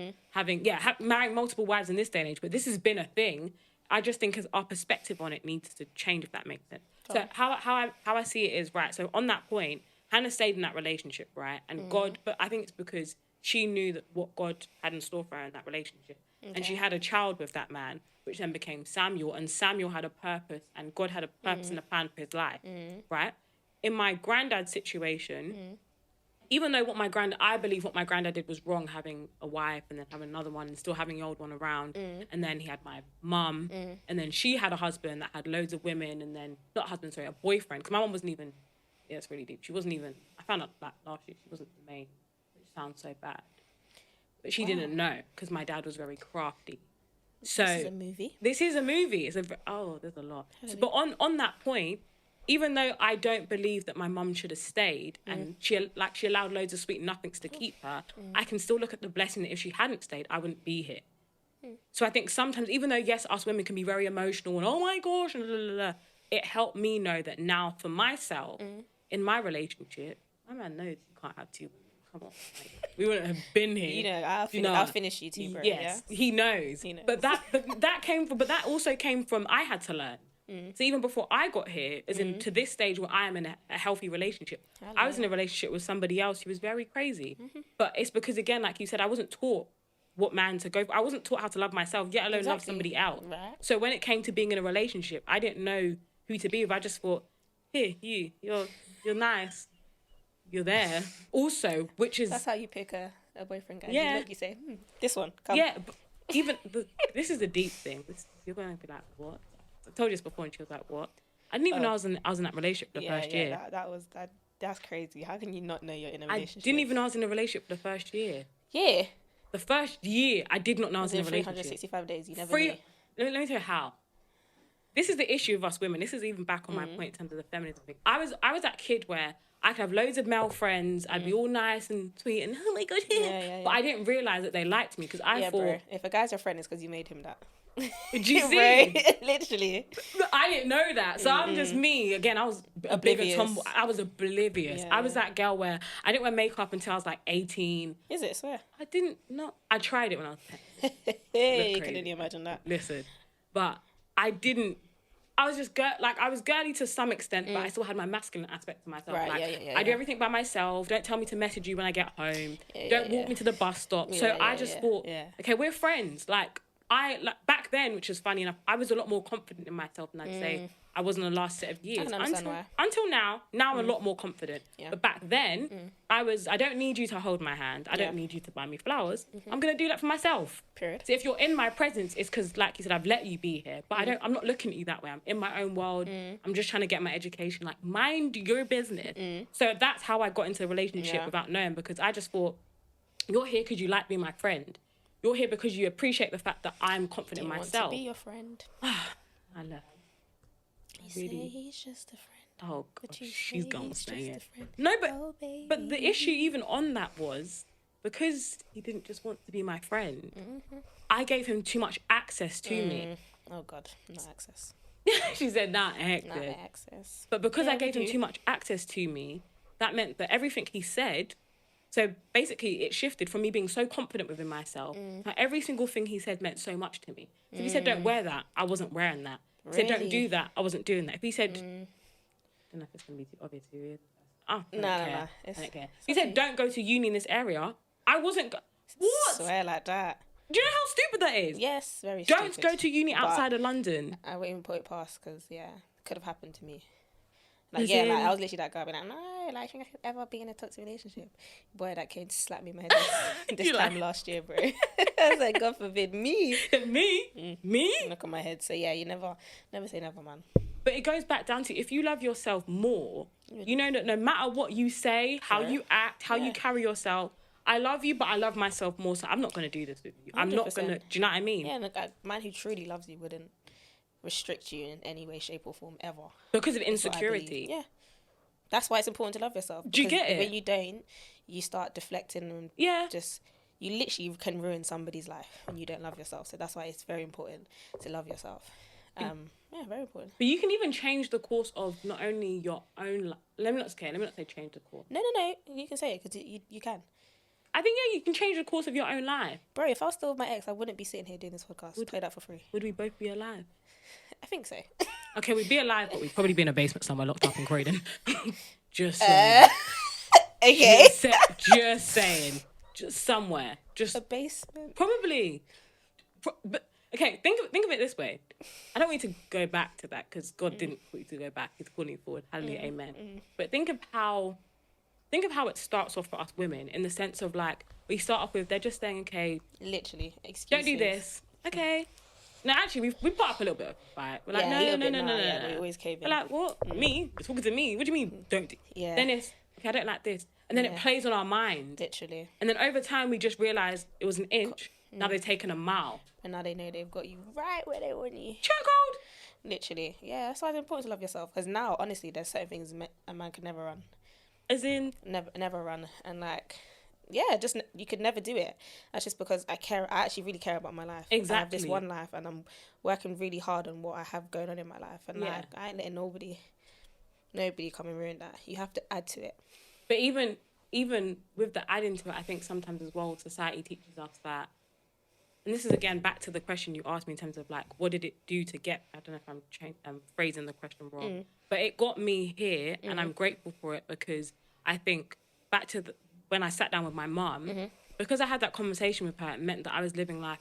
marrying multiple wives in this day and age, but this has been a thing. I just think as our perspective on it needs to change, if that makes sense. So how I see it is, right, so on that point, Hannah stayed in that relationship, right? And God, but I think it's because she knew that what God had in store for her in that relationship. Okay. And she had a child with that man, which then became Samuel. And Samuel had a purpose, and God had a purpose and a plan for his life, right? In my granddad's situation, even though I believe what my granddad did was wrong, having a wife and then having another one and still having the old one around. And then he had my mum, and then she had a husband that had loads of women, and then, a boyfriend. Because my mum wasn't even, it's really deep. She wasn't even, I found out that last year, she wasn't the main, which sounds so bad. But she didn't know, because my dad was very crafty. So This is a movie. This is a movie. There's a lot. So, but on that point, even though I don't believe that my mum should have stayed and she allowed loads of sweet nothings to keep her, I can still look at the blessing that if she hadn't stayed, I wouldn't be here. So I think sometimes, even though, yes, us women can be very emotional and, oh my gosh, and blah, blah, blah, it helped me know that now for myself, in my relationship, my man knows you can't have two. Come on. Like, we wouldn't have been here. You know, I'll finish you too, bro. Yes, yeah? he knows. But that also came from, I had to learn. So even before I got here, as in to this stage where I am in a healthy relationship, I was in a relationship with somebody else who was very crazy. But it's because, again, like you said, I wasn't taught what man to go for. I wasn't taught how to love myself, yet alone love somebody else. Right. So when it came to being in a relationship, I didn't know who to be with. I just thought, here, you're nice. You're there. Also, which is... That's how you pick a boyfriend, guys. Yeah. You say, this one, come. Yeah, but this is the deep thing. You're going to be like, what? I told you this before, and she was like, what? I didn't even know I was in that relationship for the first year. That's crazy. How can you not know you're in a relationship? I didn't even know I was in a relationship for the first year. Yeah. The first year, I did not know I was in a relationship. 365 days, you never knew. Let me tell you how. This is the issue of us women. This is even back on my point in terms of the feminism thing. I was that kid where I could have loads of male friends. I'd be all nice and sweet and, oh my God, yeah. But I didn't realise that they liked me because I thought... Bro, if a guy's your friend, it's because you made him that. Do you see? Literally. I didn't know that. So I'm just me. Again, I was a bigger tomboy. I was oblivious. I was that girl where I didn't wear makeup until I was like 18. Is it? Swear. I didn't know. I tried it when I was 10. You can only imagine that. Listen. But I didn't. I was just I was girly to some extent, but I still had my masculine aspect to myself. Right, I do everything by myself. Don't tell me to message you when I get home. Don't walk me to the bus stop. So I just thought, okay, we're friends. Like back then, which is funny enough, I was a lot more confident in myself than I'd say I was in the last set of years. I can understand why. Until now I'm a lot more confident. Yeah. But back then, I don't need you to hold my hand. I don't need you to buy me flowers. I'm going to do that for myself. Period. So if you're in my presence, it's because, like you said, I've let you be here. But I'm not looking at you that way. I'm in my own world. I'm just trying to get my education. Like, mind your business. So that's how I got into a relationship without knowing, because I just thought, you're here because you like being my friend. You're here because you appreciate the fact that I'm confident in myself. Want to be your friend. I love You really? Say he's just a friend. Oh, God, she's gone saying it. No, but the issue even on that was, because he didn't just want to be my friend, I gave him too much access to me. Oh, God, not access. She said, not access. Not access. But because I gave him too much access to me, that meant that everything he said... So basically, it shifted from me being so confident within myself. Like every single thing he said meant so much to me. So if he said, don't wear that, I wasn't wearing that. If he said, don't do that, I wasn't doing that. If he said, I don't know if it's going to be too obvious to you. Oh, I don't care. I don't care. If he said, don't go to uni in this area, I wasn't... What? Swear like that. Do you know how stupid that is? Yes, very stupid. Don't go to uni outside of London. I won't even put it past because, it could have happened to me. Like, yeah, like, I was literally that girl, being like, no, like, I think I could ever be in a toxic relationship. Boy, that came to slap me in my head this time last year, bro. I was like, God forbid, me. Me? Look at my head. So, yeah, you never say never, man. But it goes back down to, if you love yourself more, you know that no matter what you say, how you act, how you carry yourself, I love you, but I love myself more, so I'm not going to do this with you. I'm not going to, do you know what I mean? Yeah, and a man who truly loves you wouldn't restrict you in any way, shape or form, ever. Because of insecurity. Yeah. That's why it's important to love yourself. Do you get it? When you don't, you start deflecting and you literally can ruin somebody's life when you don't love yourself. So that's why it's very important to love yourself. Yeah, very important. But you can even change the course of not only your own life. Let me not say change the course. No. You can say it, because you can. I think, you can change the course of your own life. Bro, if I was still with my ex, I wouldn't be sitting here doing this podcast. Play that for free. Would we both be alive? I think so. Okay, we'd be alive, but we'd probably be in a basement somewhere locked up in Croydon. Just saying. Okay. Just saying. Just somewhere. Just a basement. Probably. But okay, think of it this way. I don't want you to go back to that, because God didn't want you to go back. He's calling you forward. Hallelujah, amen. But think of how it starts off for us women, in the sense of, like, we start off with, they're just saying, okay, literally, excuses. Don't do this. Okay. No, actually, we put up a little bit of a fight. We're like, no. We always cave in. We're like, what? Me? You're talking to me? What do you mean? Don't do? Yeah. Then it's, okay, I don't like this. And then it plays on our mind. Literally. And then over time, we just realise it was an inch. Now they've taken a mile. And now they know they've got you right where they want you. Chokehold. Literally. Yeah, that's why it's important to love yourself. Because now, honestly, there's certain things a man could never run. As in? Never run. And, like, yeah, just you could never do it. That's just because I actually really care about my life. Exactly. I have this one life, and I'm working really hard on what I have going on in my life. And like, I ain't letting nobody come and ruin that. You have to add to it. But even with the adding to it, I think sometimes as well, society teaches us that, and this is again back to the question you asked me in terms of, like, what did it do to get, I don't know if I'm phrasing the question wrong, but it got me here, and I'm grateful for it, because I think back to when I sat down with my mum, because I had that conversation with her, it meant that I was living life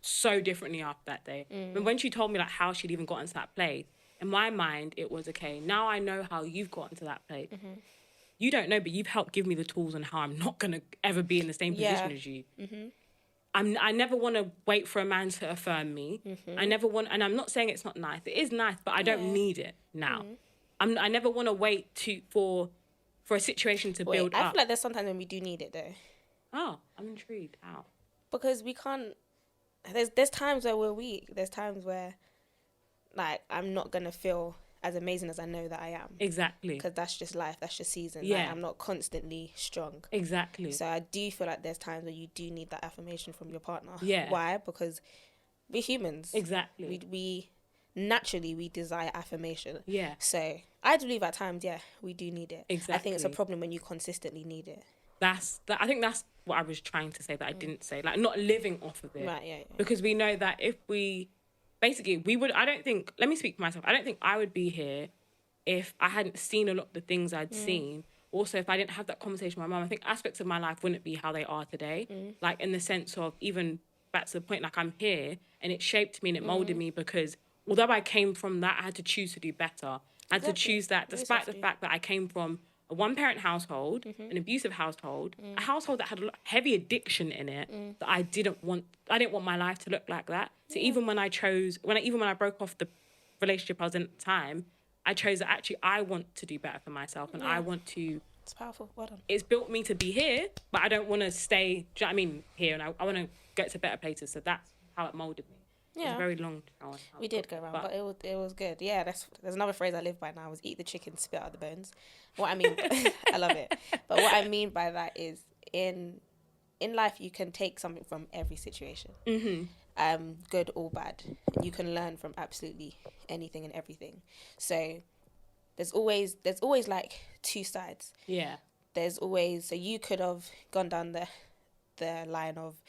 so differently after that day. And when she told me, like, how she'd even gotten to that place, in my mind, it was, okay, now I know how you've gotten to that place. You don't know, but you've helped give me the tools on how I'm not going to ever be in the same position as you. I never want to wait for a man to affirm me. I never want, and I'm not saying it's not nice. It is nice, but I don't need it now. I never want to wait for a situation to build up. I feel like there's sometimes when we do need it, though. Oh, I'm intrigued. How? Because we can't. There's times where we're weak. There's times where, like, I'm not gonna feel as amazing as I know that I am. Exactly. Because that's just life. That's just season. Yeah. Like, I'm not constantly strong. Exactly. So I do feel like there's times where you do need that affirmation from your partner. Yeah. Why? Because we're humans. Exactly. We naturally we desire affirmation. Yeah. So I believe at times, we do need it. Exactly. I think it's a problem when you consistently need it. I think that's what I was trying to say that I didn't say. Like, not living off of it. Right, yeah. Because we know that if we... Basically, let me speak for myself. I don't think I would be here if I hadn't seen a lot of the things I'd seen. Also, if I didn't have that conversation with my mum, I think aspects of my life wouldn't be how they are today. Like, in the sense of, even back to the point, like, I'm here and it shaped me and it molded me, because although I came from that, I had to choose to do better. I had to choose that, despite the fact that I came from a one-parent household, an abusive household, a household that had a heavy addiction in it, that I didn't want my life to look like that. So even when I broke off the relationship I was in at the time, I chose that actually I want to do better for myself, and I want to... It's powerful. Well done. It's built me to be here, but I don't want to stay, do you know what I mean, here, and I want to get to better places. So that's how it molded me. Yeah. It was a very long time. We did go around, but it was good. Yeah, there's another phrase I live by now, is eat the chicken, spit out the bones. What I mean, I love it. But what I mean by that is, in life, you can take something from every situation, good or bad. You can learn from absolutely anything and everything. So there's always like two sides. Yeah. So you could have gone down the line of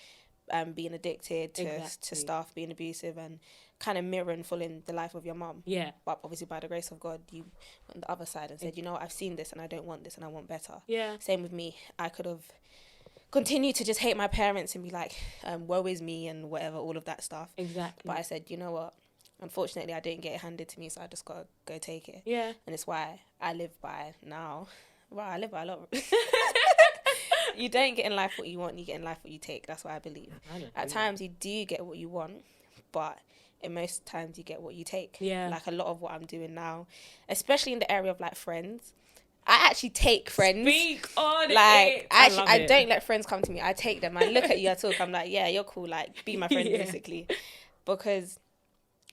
being addicted to stuff, being abusive, and kind of mirror and following the life of your mum. Yeah. But obviously, by the grace of God, you went on the other side and said, you know what, I've seen this and I don't want this and I want better. Yeah. Same with me. I could have continued to just hate my parents and be like, woe is me and whatever, all of that stuff. Exactly. But I said, you know what, unfortunately, I didn't get it handed to me, so I just got to go take it. Yeah. And it's why I live by now. Well, I live by a lot. You don't get in life what you want, you get in life what you take. That's what I believe. At times, you do get what you want, but in most times, you get what you take. Yeah. Like a lot of what I'm doing now, especially in the area of like friends. I actually take friends. Speak on like, it. I don't let friends come to me. I take them. I look at you, I talk. I'm like, yeah, you're cool. Like, be my friend, Yeah. basically. Because,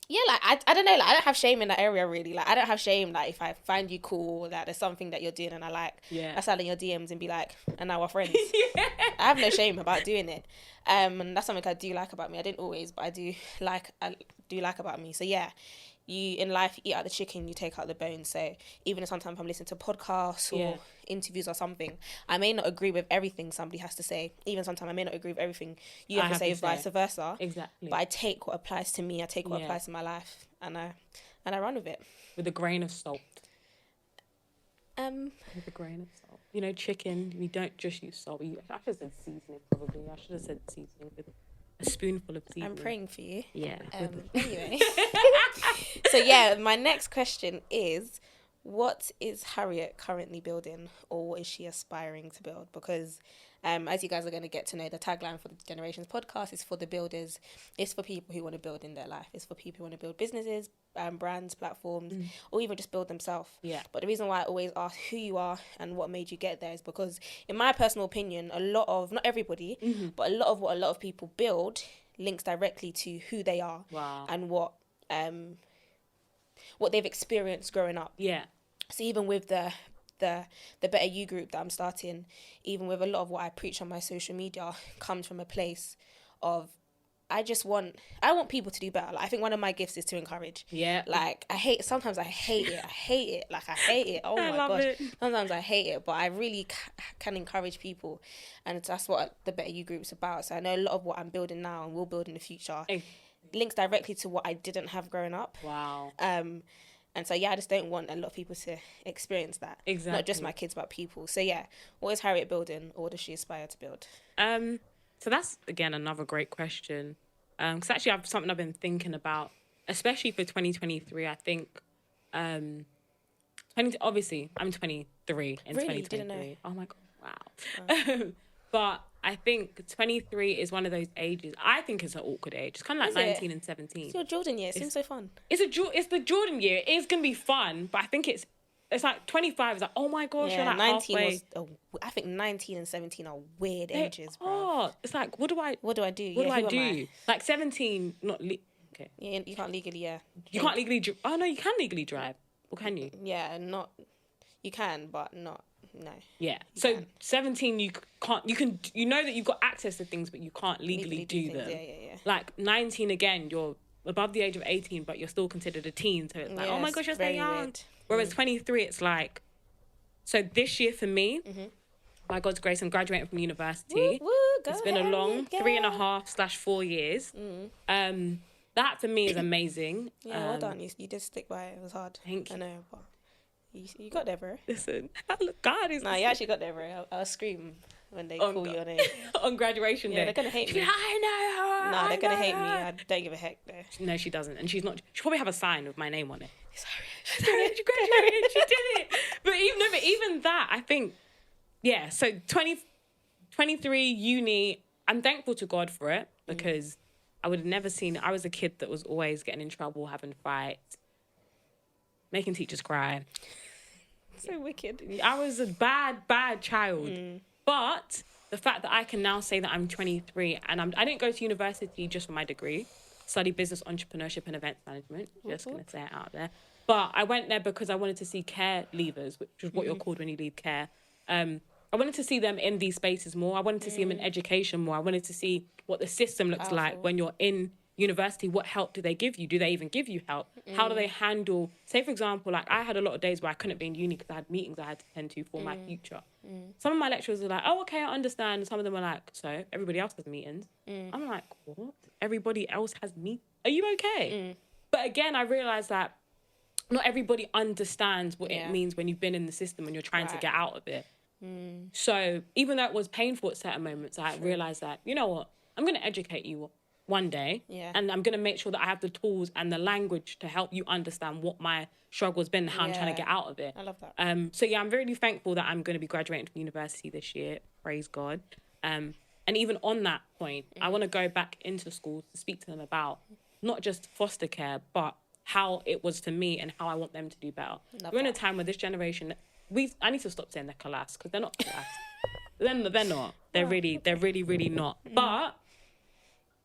yeah, like, I don't know. Like, I don't have shame in that area, really. Like, I don't have shame, like, if I find you cool, that there's something that you're doing and I like. Yeah. I slide in your DMs and be like, and now we're friends. Yeah. I have no shame about doing it. And that's something I do like about me. I didn't always, but I do like about me. So, yeah. You in life, you eat out the chicken, you take out the bones. So even if sometimes I'm listening to podcasts or interviews or something, I may not agree with everything somebody has to say. Even sometimes I may not agree with everything you have to say, vice versa. Exactly. But I take what applies to me. I take what applies to my life, and I run with it with a grain of salt. With a grain of salt. You know, chicken. We don't just use salt. I should have said seasoning. Probably. I should have said seasoning with a spoonful of seasoning. I'm praying for you. Yeah. Anyway. So yeah, my next question is, what is Harriet currently building, or what is she aspiring to build? Because as you guys are going to get to know, the tagline for the Generations podcast is for the builders. It's for people who want to build in their life. It's for people who want to build businesses, brands, platforms, or even just build themselves. Yeah. But the reason why I always ask who you are and what made you get there is because, in my personal opinion, a lot of, not everybody, but a lot of what a lot of people build links directly to who they are. Wow. And what they've experienced growing up. Yeah. So even with the Better You group that I'm starting, even with a lot of what I preach on my social media, comes from a place of I want people to do better. Like, I think one of my gifts is to encourage. Yeah. Like, sometimes I hate it. Like, I hate it. Oh my gosh. Sometimes I hate it, but I really can encourage people. And that's what the Better You group's about. So I know a lot of what I'm building now and will build in the future links directly to what I didn't have growing up. Wow. And so, yeah, I just don't want a lot of people to experience that. Exactly. Not just my kids, but people. So, yeah, what is Harriet building, or what does she aspire to build? So that's, again, another great question. Because actually, something I've been thinking about, especially for 2023, I think, obviously, I'm 23 in Really? 2023. Didn't know. Oh, my God, wow. But I think 23 is one of those ages. I think it's an awkward age. It's kind of like 19 and 17. It's your Jordan year. It seems so fun. It's the Jordan year. It's going to be fun, but I think it's like 25 is like, oh my gosh, you're like 19 halfway. I think 19 and 17 are weird They ages, bro. are. It's like, what do I do? What do I do? What Yeah, do who I do? am I? Like 17, okay. Yeah, you can't legally, You can't legally oh no, you can legally drive. Or can you? Yeah, you can, but not, no. Yeah. So 17, you know that you've got access to things, but you can't legally do things. them. Yeah. Like 19, again, you're above the age of 18, but you're still considered a teen. So it's like, oh my gosh, you're so young. Weird. Whereas 23, it's like, so this year for me, by God's grace, I'm graduating from university. Woo, go It's been a long Harriet, 3.5/4 years. That for me is amazing. Yeah, well done. You did stick by it. It was hard. Thank you. I know, but you got there, bro. Listen, God is No, you actually got there, bro. I'll scream when they call you on it. on graduation day. Yeah, they're gonna hate me. I know her. No, they're gonna hate me. I don't give a heck, though. No, she doesn't, and she's not. She probably have a sign with my name on it. Sorry. She graduated. She did it. But even that, I think, yeah. So 23 uni. I'm thankful to God for it because I would have never seen. I was a kid that was always getting in trouble, having fights, making teachers cry. So wicked. I was a bad child. But the fact that I can now say that I'm 23 and I didn't go to university just for my degree. Study business, entrepreneurship and events management. Just going to say it out there. But I went there because I wanted to see care leavers, which is what you're called when you leave care. I wanted to see them in these spaces more. I wanted to see them in education more. I wanted to see what the system looks like when you're in university. What help do they give you? Do they even give you help? How do they handle, say for example, like I had a lot of days where I couldn't be in uni because I had meetings I had to attend to for my future. Some of my lecturers were like, oh, okay, I understand. Some of them were like, so everybody else has meetings. I'm like, what? Everybody else has meetings? Are you okay? But again, I realized that not everybody understands what it means when you've been in the system and you're trying to get out of it. So even though it was painful at certain moments, I realized that, you know what? I'm going to educate you one day. Yeah. And I'm going to make sure that I have the tools and the language to help you understand what my struggle has been and how I'm trying to get out of it. I love that. So yeah, I'm really thankful that I'm going to be graduating from university this year. Praise God. And even on that point, I want to go back into schools to speak to them about not just foster care, but how it was to me and how I want them to do better. We're in a time where this generation, I need to stop saying they're class, because they're not class. they're not. They're really not. But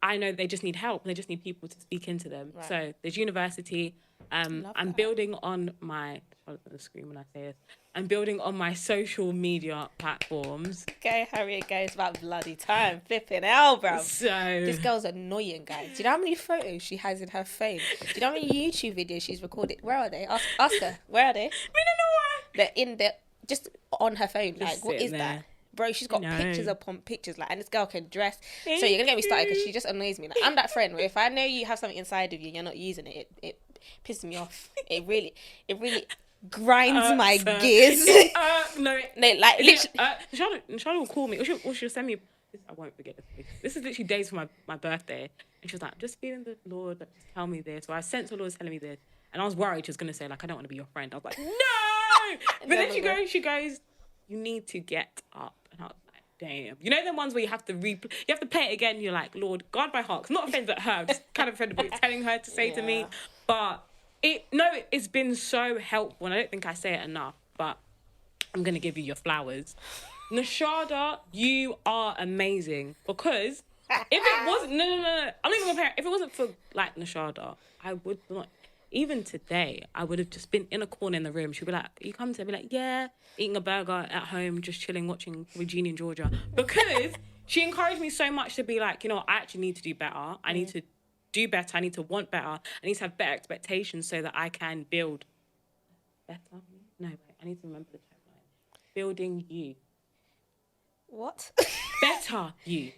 I know they just need help. They just need people to speak into them. Right. So there's university. I'm building on my... I'm going to scream when I say this. I'm building on my social media platforms. Okay, Harriet goes about bloody time. Flipping hell, bro. So... This girl's annoying, guys. Do you know how many photos she has in her phone? Do you know how many YouTube videos she's recorded? Where are they? Ask her. Where are they? We don't know why. They're in the... Just on her phone. Just like, what is there. that? Bro, she's got pictures upon pictures, like, and this girl can dress. So you're gonna get me started because she just annoys me. Like, I'm that friend where if I know you have something inside of you and you're not using it, it pisses me off. It really grinds my gears. No, like literally. Nashada will call me, or she'll send me. I won't forget this. This is literally days for my birthday, and she was like, "Just feeling the Lord, like, just tell me this." So I sensed the Lord was telling me this, and I was worried she was gonna say like, "I don't want to be your friend." I was like, "No!" But then she goes, "You need to get up." And I was like, damn. You know them ones where you have to play it again. You're like, Lord, guard my heart. 'Cause I'm not offended at her. I'm just kind of offended what it's telling her to say to me. But it's been so helpful. And I don't think I say it enough. But I'm going to give you your flowers. Nashada, you are amazing. Because if it wasn't... No. I'm not even going to compare. If it wasn't for, like, Nashada, I would not... Even today, I would have just been in a corner in the room. She'd be like, you come to be like, yeah, eating a burger at home, just chilling, watching Regina and Georgia. Because she encouraged me so much to be like, you know, I actually need to do better. I need to do better. I need to want better. I need to have better expectations so that I can build better. No, wait, I need to remember the tagline. Building you. What? Better you.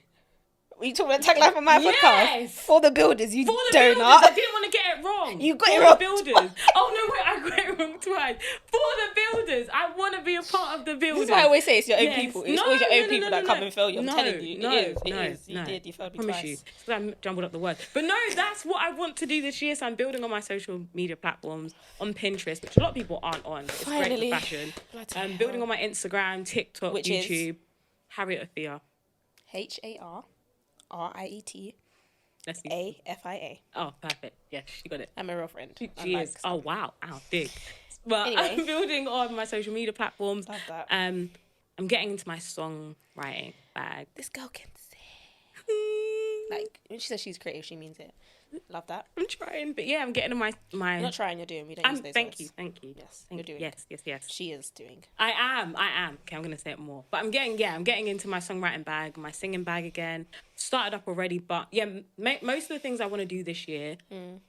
Were you talking about tagline for my podcast? For the builders, you donut. I didn't want to get it wrong. You got it wrong. For the builders. Oh, no, wait, I got it wrong twice. For the builders. I want to be a part of the builders. This is why I always say it's your own people. It's always your own people that come and fail you. I'm telling you. It is. You did. You failed me twice. You. I jumbled up the words. But no, that's what I want to do this year. So I'm building on my social media platforms, on Pinterest, which a lot of people aren't on. But it's great for fashion. I'm building on my Instagram, TikTok, which YouTube. Harriet Afia. HARRIET Let's see. AFIA. Oh, perfect. Yes, she got it. I'm a real friend. She is. Oh, wow. Ow, big. But anyway. I'm building on my social media platforms. Love that. I'm getting into my songwriting bag. This girl can sing. Like, when she says she's creative, she means it. Love that. I'm trying, but yeah, I'm getting in my... You're not trying, you're doing. We don't use those Thank words. you. Yes, you're doing. Yes. She is doing. I am. Okay, I'm going to say it more. But I'm getting into my songwriting bag, my singing bag again. Started up already, but yeah, most of the things I want to do this year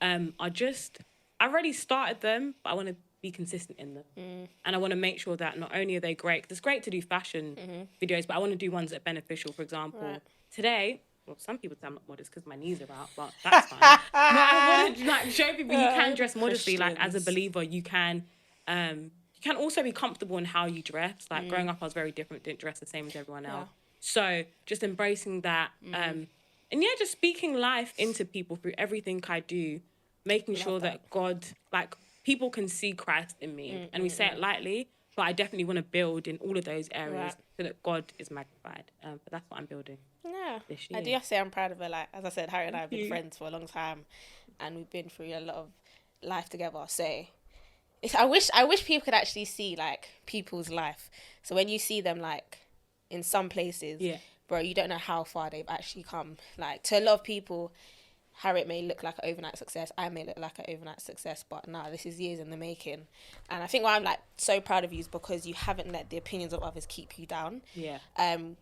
are just... I already started them, but I want to be consistent in them. And I want to make sure that not only are they great, 'cause it's great to do fashion videos, but I want to do ones that are beneficial. For example, today... Well, some people say I'm not modest because my knees are out, but that's fine. But I want to like show people you can dress modestly. Like as a believer, you can also be comfortable in how you dress. Like growing up, I was very different. Didn't dress the same as everyone else. So just embracing that, and yeah, just speaking life into people through everything I do, making sure that God, like people can see Christ in me, and we say it lightly, but I definitely want to build in all of those areas so that God is magnified. But that's what I'm building. Yeah, I do have to say I'm proud of her. Like, as I said, Harriet and I have been friends for a long time, and we've been through a lot of life together. So, I wish people could actually see like people's life. So when you see them like in some places, bro, you don't know how far they've actually come. Like to a lot of people, Harriet may look like an overnight success. I may look like an overnight success, but nah, this is years in the making. And I think why I'm like so proud of you is because you haven't let the opinions of others keep you down. Yeah.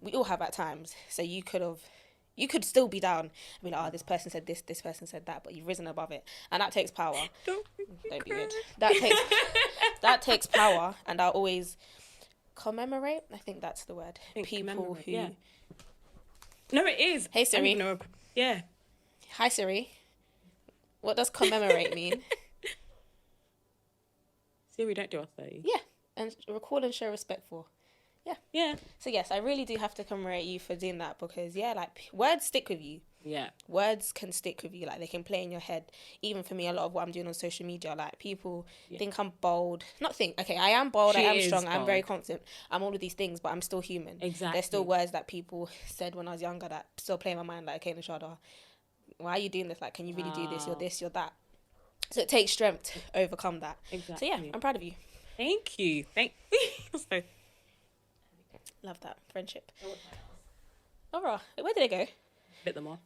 We all have at times. So you could still be down. I mean, this person said this person said that, but you've risen above it, and that takes power. Don't be weird. That takes power, and I'll always commemorate. I think that's the word. People who. Yeah. No, it is. Hey Siri. Yeah. Hi Siri. What does commemorate mean? Siri, don't do us though. Yeah, and recall and show respect for. Yeah. So yes, I really do have to commemorate you for doing that because like words stick with you. Yeah. Words can stick with you, like they can play in your head. Even for me, a lot of what I'm doing on social media, like people think I'm bold. I am bold, I am strong, I'm very confident, I'm all of these things, but I'm still human. Exactly. There's still words that people said when I was younger that still play in my mind, like, okay, Nashada, why are you doing this? Like, can you really do this? You're this, you're that. So it takes strength to overcome that. Exactly. So yeah, I'm proud of you. Thank you. So, Love that friendship. Alright, where did it go? bit them off.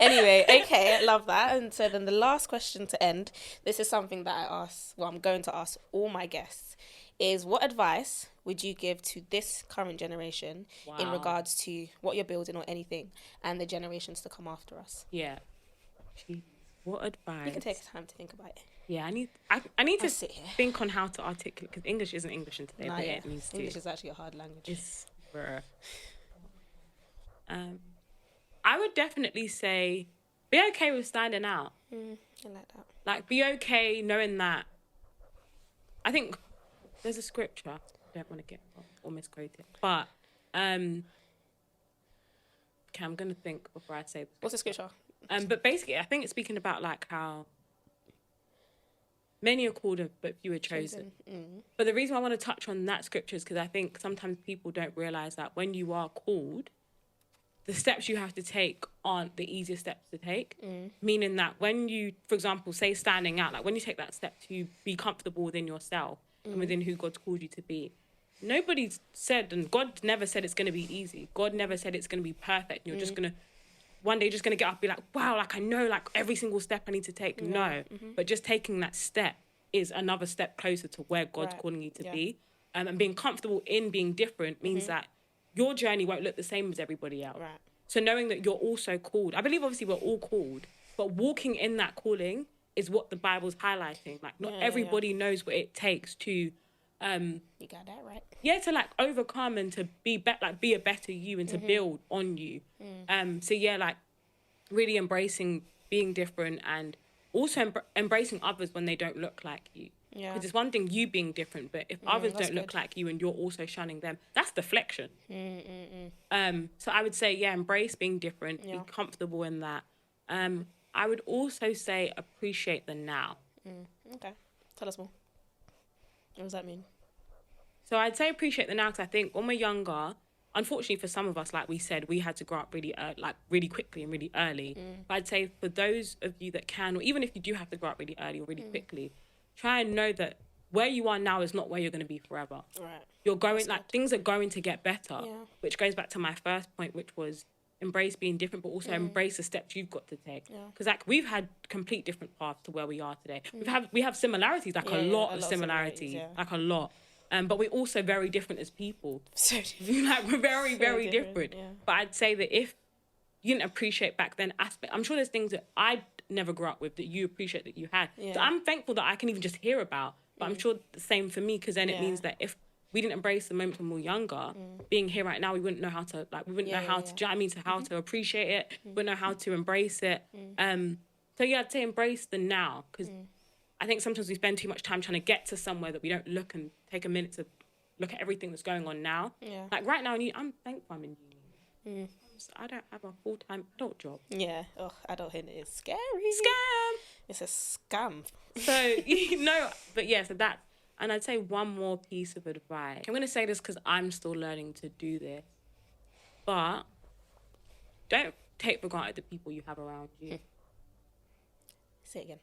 Anyway, okay, I love that. And so then the last question to end, this is something that I'm going to ask all my guests, is what advice would you give to this current generation in regards to what you're building or anything and the generations to come after us? Yeah. Jeez, what advice? You can take time to think about it. Yeah, I need to sit here. think on how to articulate, because English isn't English in today, but it needs to. English is actually a hard language. It's bruh. I would definitely say be okay with standing out. I like that. Like, be okay knowing that. I think there's a scripture. I don't want to get or misquote it, but okay, I'm gonna think before I say. What's the scripture? But basically, I think it's speaking about like how many are called, but few are chosen. But the reason I want to touch on that scripture is because I think sometimes people don't realize that when you are called, the steps you have to take aren't the easiest steps to take. Meaning that when you, for example, say standing out, like when you take that step to be comfortable within yourself and within who God's called you to be, nobody's said, and God never said it's going to be easy. God never said it's going to be perfect. You're just going to, one day just going to get up and be like, wow, like I know like every single step I need to take. No, but just taking that step is another step closer to where God's calling you to be. And being comfortable in being different means that your journey won't look the same as everybody else. Right. So knowing that you're also called, I believe obviously we're all called, but walking in that calling is what the Bible's highlighting. Like not everybody knows what it takes to you got that right. Yeah, to like overcome and to be be a better you and to build on you. So yeah, like really embracing being different and also embracing others when they don't look like you. Yeah. Because it's one thing you being different, but if others don't look like you and you're also shunning them, that's deflection. So I would say, embrace being different, be comfortable in that. I would also say appreciate the now. Okay. Tell us more. What does that mean? So I'd say appreciate the now because I think when we're younger, unfortunately for some of us, like we said, we had to grow up really quickly and really early. But I'd say for those of you that can, or even if you do have to grow up really early or really quickly, try and know that where you are now is not where you're going to be forever. Right. You're going, things are going to get better, which goes back to my first point, which was embrace being different, but also embrace the steps you've got to take. Because we've had complete different paths to where we are today. We have similarities, a lot of similarities, like a lot. But we're also very different as people. So different. Like we're very, very different. Yeah. But I'd say that if you didn't appreciate back then I'm sure there's things that I never grew up with that you appreciate that you had. So I'm thankful that I can even just hear about. But I'm sure the same for me because then it means that if we didn't embrace the moments when we were younger, being here right now, we wouldn't know how to, do you know what I mean? How to appreciate it. We wouldn't know how to embrace it. So yeah, I'd say embrace the now because I think sometimes we spend too much time trying to get to somewhere that we don't look and take a minute to look at everything that's going on now. Yeah. Like right now, I'm thankful I'm in uni. I don't have a full-time adult job. Yeah. Oh, adulthood is scary. Scam. It's a scam. So, but yeah, so that, and I'd say one more piece of advice. I'm going to say this because I'm still learning to do this, but don't take for granted the people you have around you. Say it again.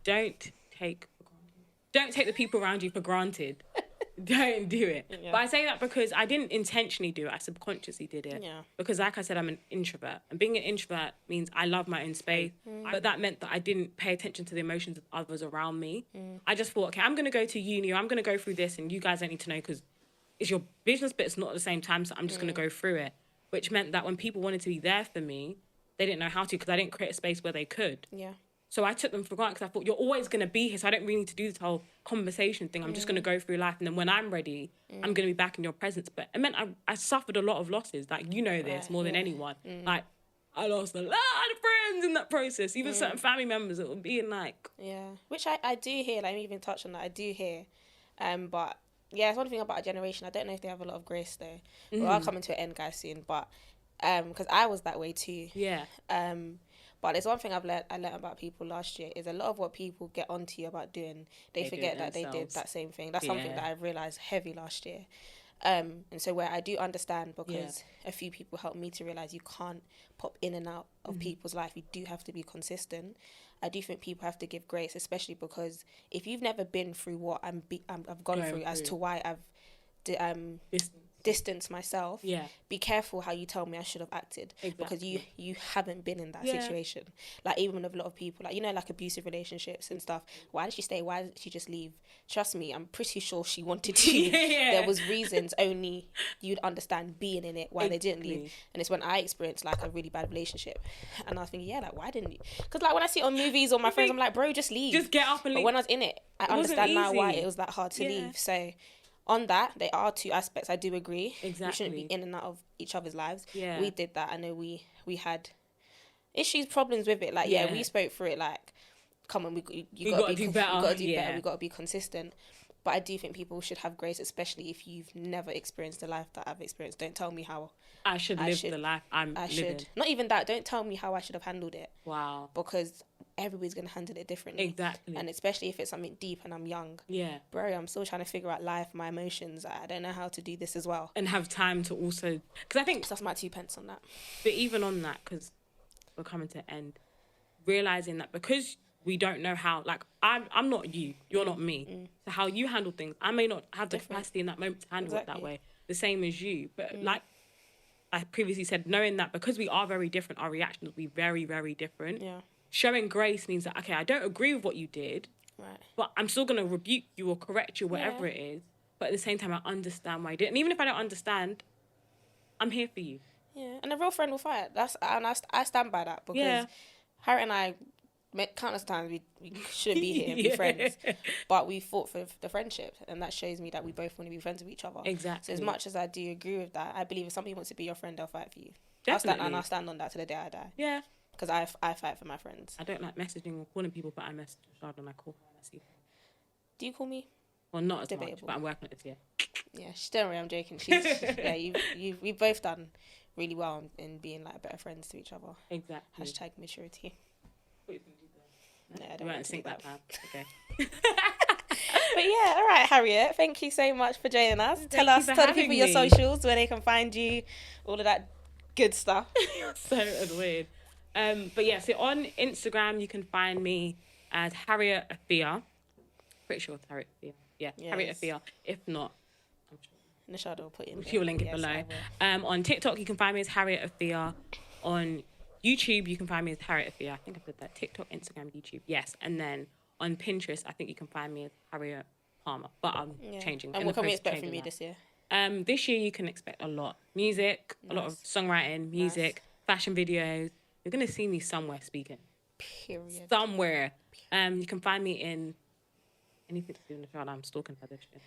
Don't take the people around you for granted. Don't do it. Yeah. But I say that because I didn't intentionally do it. I subconsciously did it. Yeah. Because like I said, I'm an introvert. And being an introvert means I love my own space. But that meant that I didn't pay attention to the emotions of others around me. I just thought, okay, I'm going to go to uni or I'm going to go through this and you guys don't need to know because it's your business, but it's not at the same time. So I'm just going to go through it. Which meant that when people wanted to be there for me, they didn't know how to because I didn't create a space where they could. Yeah. So I took them for granted because I thought, you're always going to be here, so I don't really need to do this whole conversation thing. I'm just going to go through life, and then when I'm ready, I'm going to be back in your presence. But it meant I suffered a lot of losses. Like, you know this more than anyone. Like, I lost a lot of friends in that process. Even certain family members that were being like... Yeah, which I do hear, like, I even touch on that. I do hear. But, yeah, it's one thing about a generation. I don't know if they have a lot of grace, though. Well, I'll come into an end, guys, soon. But because I was that way too. Yeah. But there's one thing I learned about people last year is a lot of what people get onto you about doing, they do forget it that they did themselves. that same thing. That's something Yeah. that I realised heavy last year. And so where I do understand, because a few people helped me to realise you can't pop in and out of people's life. You do have to be consistent. I do think people have to give grace, especially because if you've never been through what I've gone through as to why I've distance myself, be careful how you tell me I should have acted, because you haven't been in that situation. Like, even with a lot of people, like, you know, like abusive relationships and stuff, why did she stay, why did she just leave? Trust me, I'm pretty sure she wanted to. There was reasons, only you'd understand being in it why they didn't leave. And it's when I experienced like a really bad relationship and I was thinking, like, why didn't you? Because like when I see it on movies or my friends, I'm like, bro, just leave, Just get up and leave. but when I was in it, I understand now why it was that hard to leave. So on that, there are two aspects. I do agree. Exactly. We shouldn't be in and out of each other's lives. Yeah. We did that. I know we had issues, problems with it. Like, we spoke through it. Like, come on, you gotta do better. You gotta do better. We gotta be consistent. But I do think people should have grace, especially if you've never experienced the life that I've experienced. Don't tell me how I should live the life I'm living. Not even that. Don't tell me how I should have handled it. Wow. Because everybody's going to handle it differently. Exactly. And especially if it's something deep and I'm young. Yeah. Bro, I'm still trying to figure out life, my emotions. I don't know how to do this as well. And have time to also... Because I think... So that's my 2 pence on that. But even on that, because we're coming to an end, realising that because we don't know how... Like, I'm not you. You're not me. So how you handle things, I may not have the capacity in that moment to handle it that way. The same as you. But like I previously said, knowing that because we are very different, our reactions will be very, very different. Yeah. Showing grace means that, okay, I don't agree with what you did, but I'm still going to rebuke you or correct you, whatever it is. But at the same time, I understand why I did. And even if I don't understand, I'm here for you. Yeah, and a real friend will fight. I stand by that, because Harriet and I met countless times we shouldn't be here and be friends, but we fought for the friendship, and that shows me that we both want to be friends with each other. Exactly. So as much as I do agree with that, I believe if somebody wants to be your friend, they'll fight for you. Definitely. I'll stand on that to the day I die. Yeah. Because I fight for my friends. I don't like messaging or calling people, but I message Nashada and I call her and I see her. Do you call me? Well, not as Debatable. much, but I'm working on it this year. Yeah, don't worry, I'm joking. We've both done really well in being like better friends to each other. Exactly. Hashtag maturity. No, I don't you want won't to think do that time. Okay. But yeah, all right, Harriet, thank you so much for joining us. Tell you for the having people your me. socials, where they can find you, all of that good stuff. So annoyed. But yeah, so on Instagram you can find me as Harriet Afia. Pretty sure it's Harriet Afia. Yeah, Yes. Harriet Afia. If not, I'm sure Nashada will put in there. she will link it Yes, below. I will. On TikTok you can find me as Harriet Afia. On YouTube you can find me as Harriet Afia. I think I said that. TikTok, Instagram, YouTube. Yes. And then on Pinterest I think you can find me as Harriet Palmer. But I'm changing. And in what the can we process of expect from changing you that. this year? This year you can expect a lot. Music, a lot of songwriting, music, fashion videos. You're going to see me somewhere speaking. Period. Somewhere. You can find me in anything to do with Nashada. I'm stalking her this year.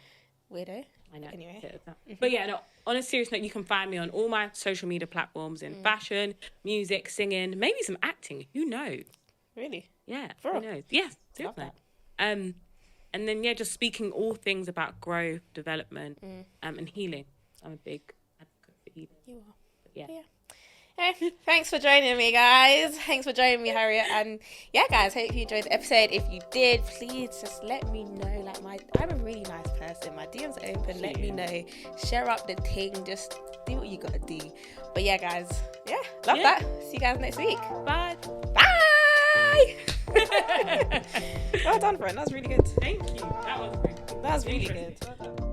Weirdo. I know. Anyway. But yeah, no, on a serious note, you can find me on all my social media platforms in fashion, music, singing, maybe some acting. Who knows? Really? Yeah. For who real? knows? Yeah. Love Seriously. that. And then, just speaking all things about growth, development, and healing. I'm a big advocate for healing. You are. But yeah. Hey, thanks for joining me, guys. Thanks for joining me, Harriet. And yeah, guys, hope you enjoyed the episode. If you did, please just let me know. I'm a really nice person. My DM's are open. Let me know. Share up the thing. Just do what you gotta do. But yeah, guys. Yeah, love that. See you guys next week. Bye. Bye. Well done, friend. That was really good. Thank you. That was great. That was really good. Well done.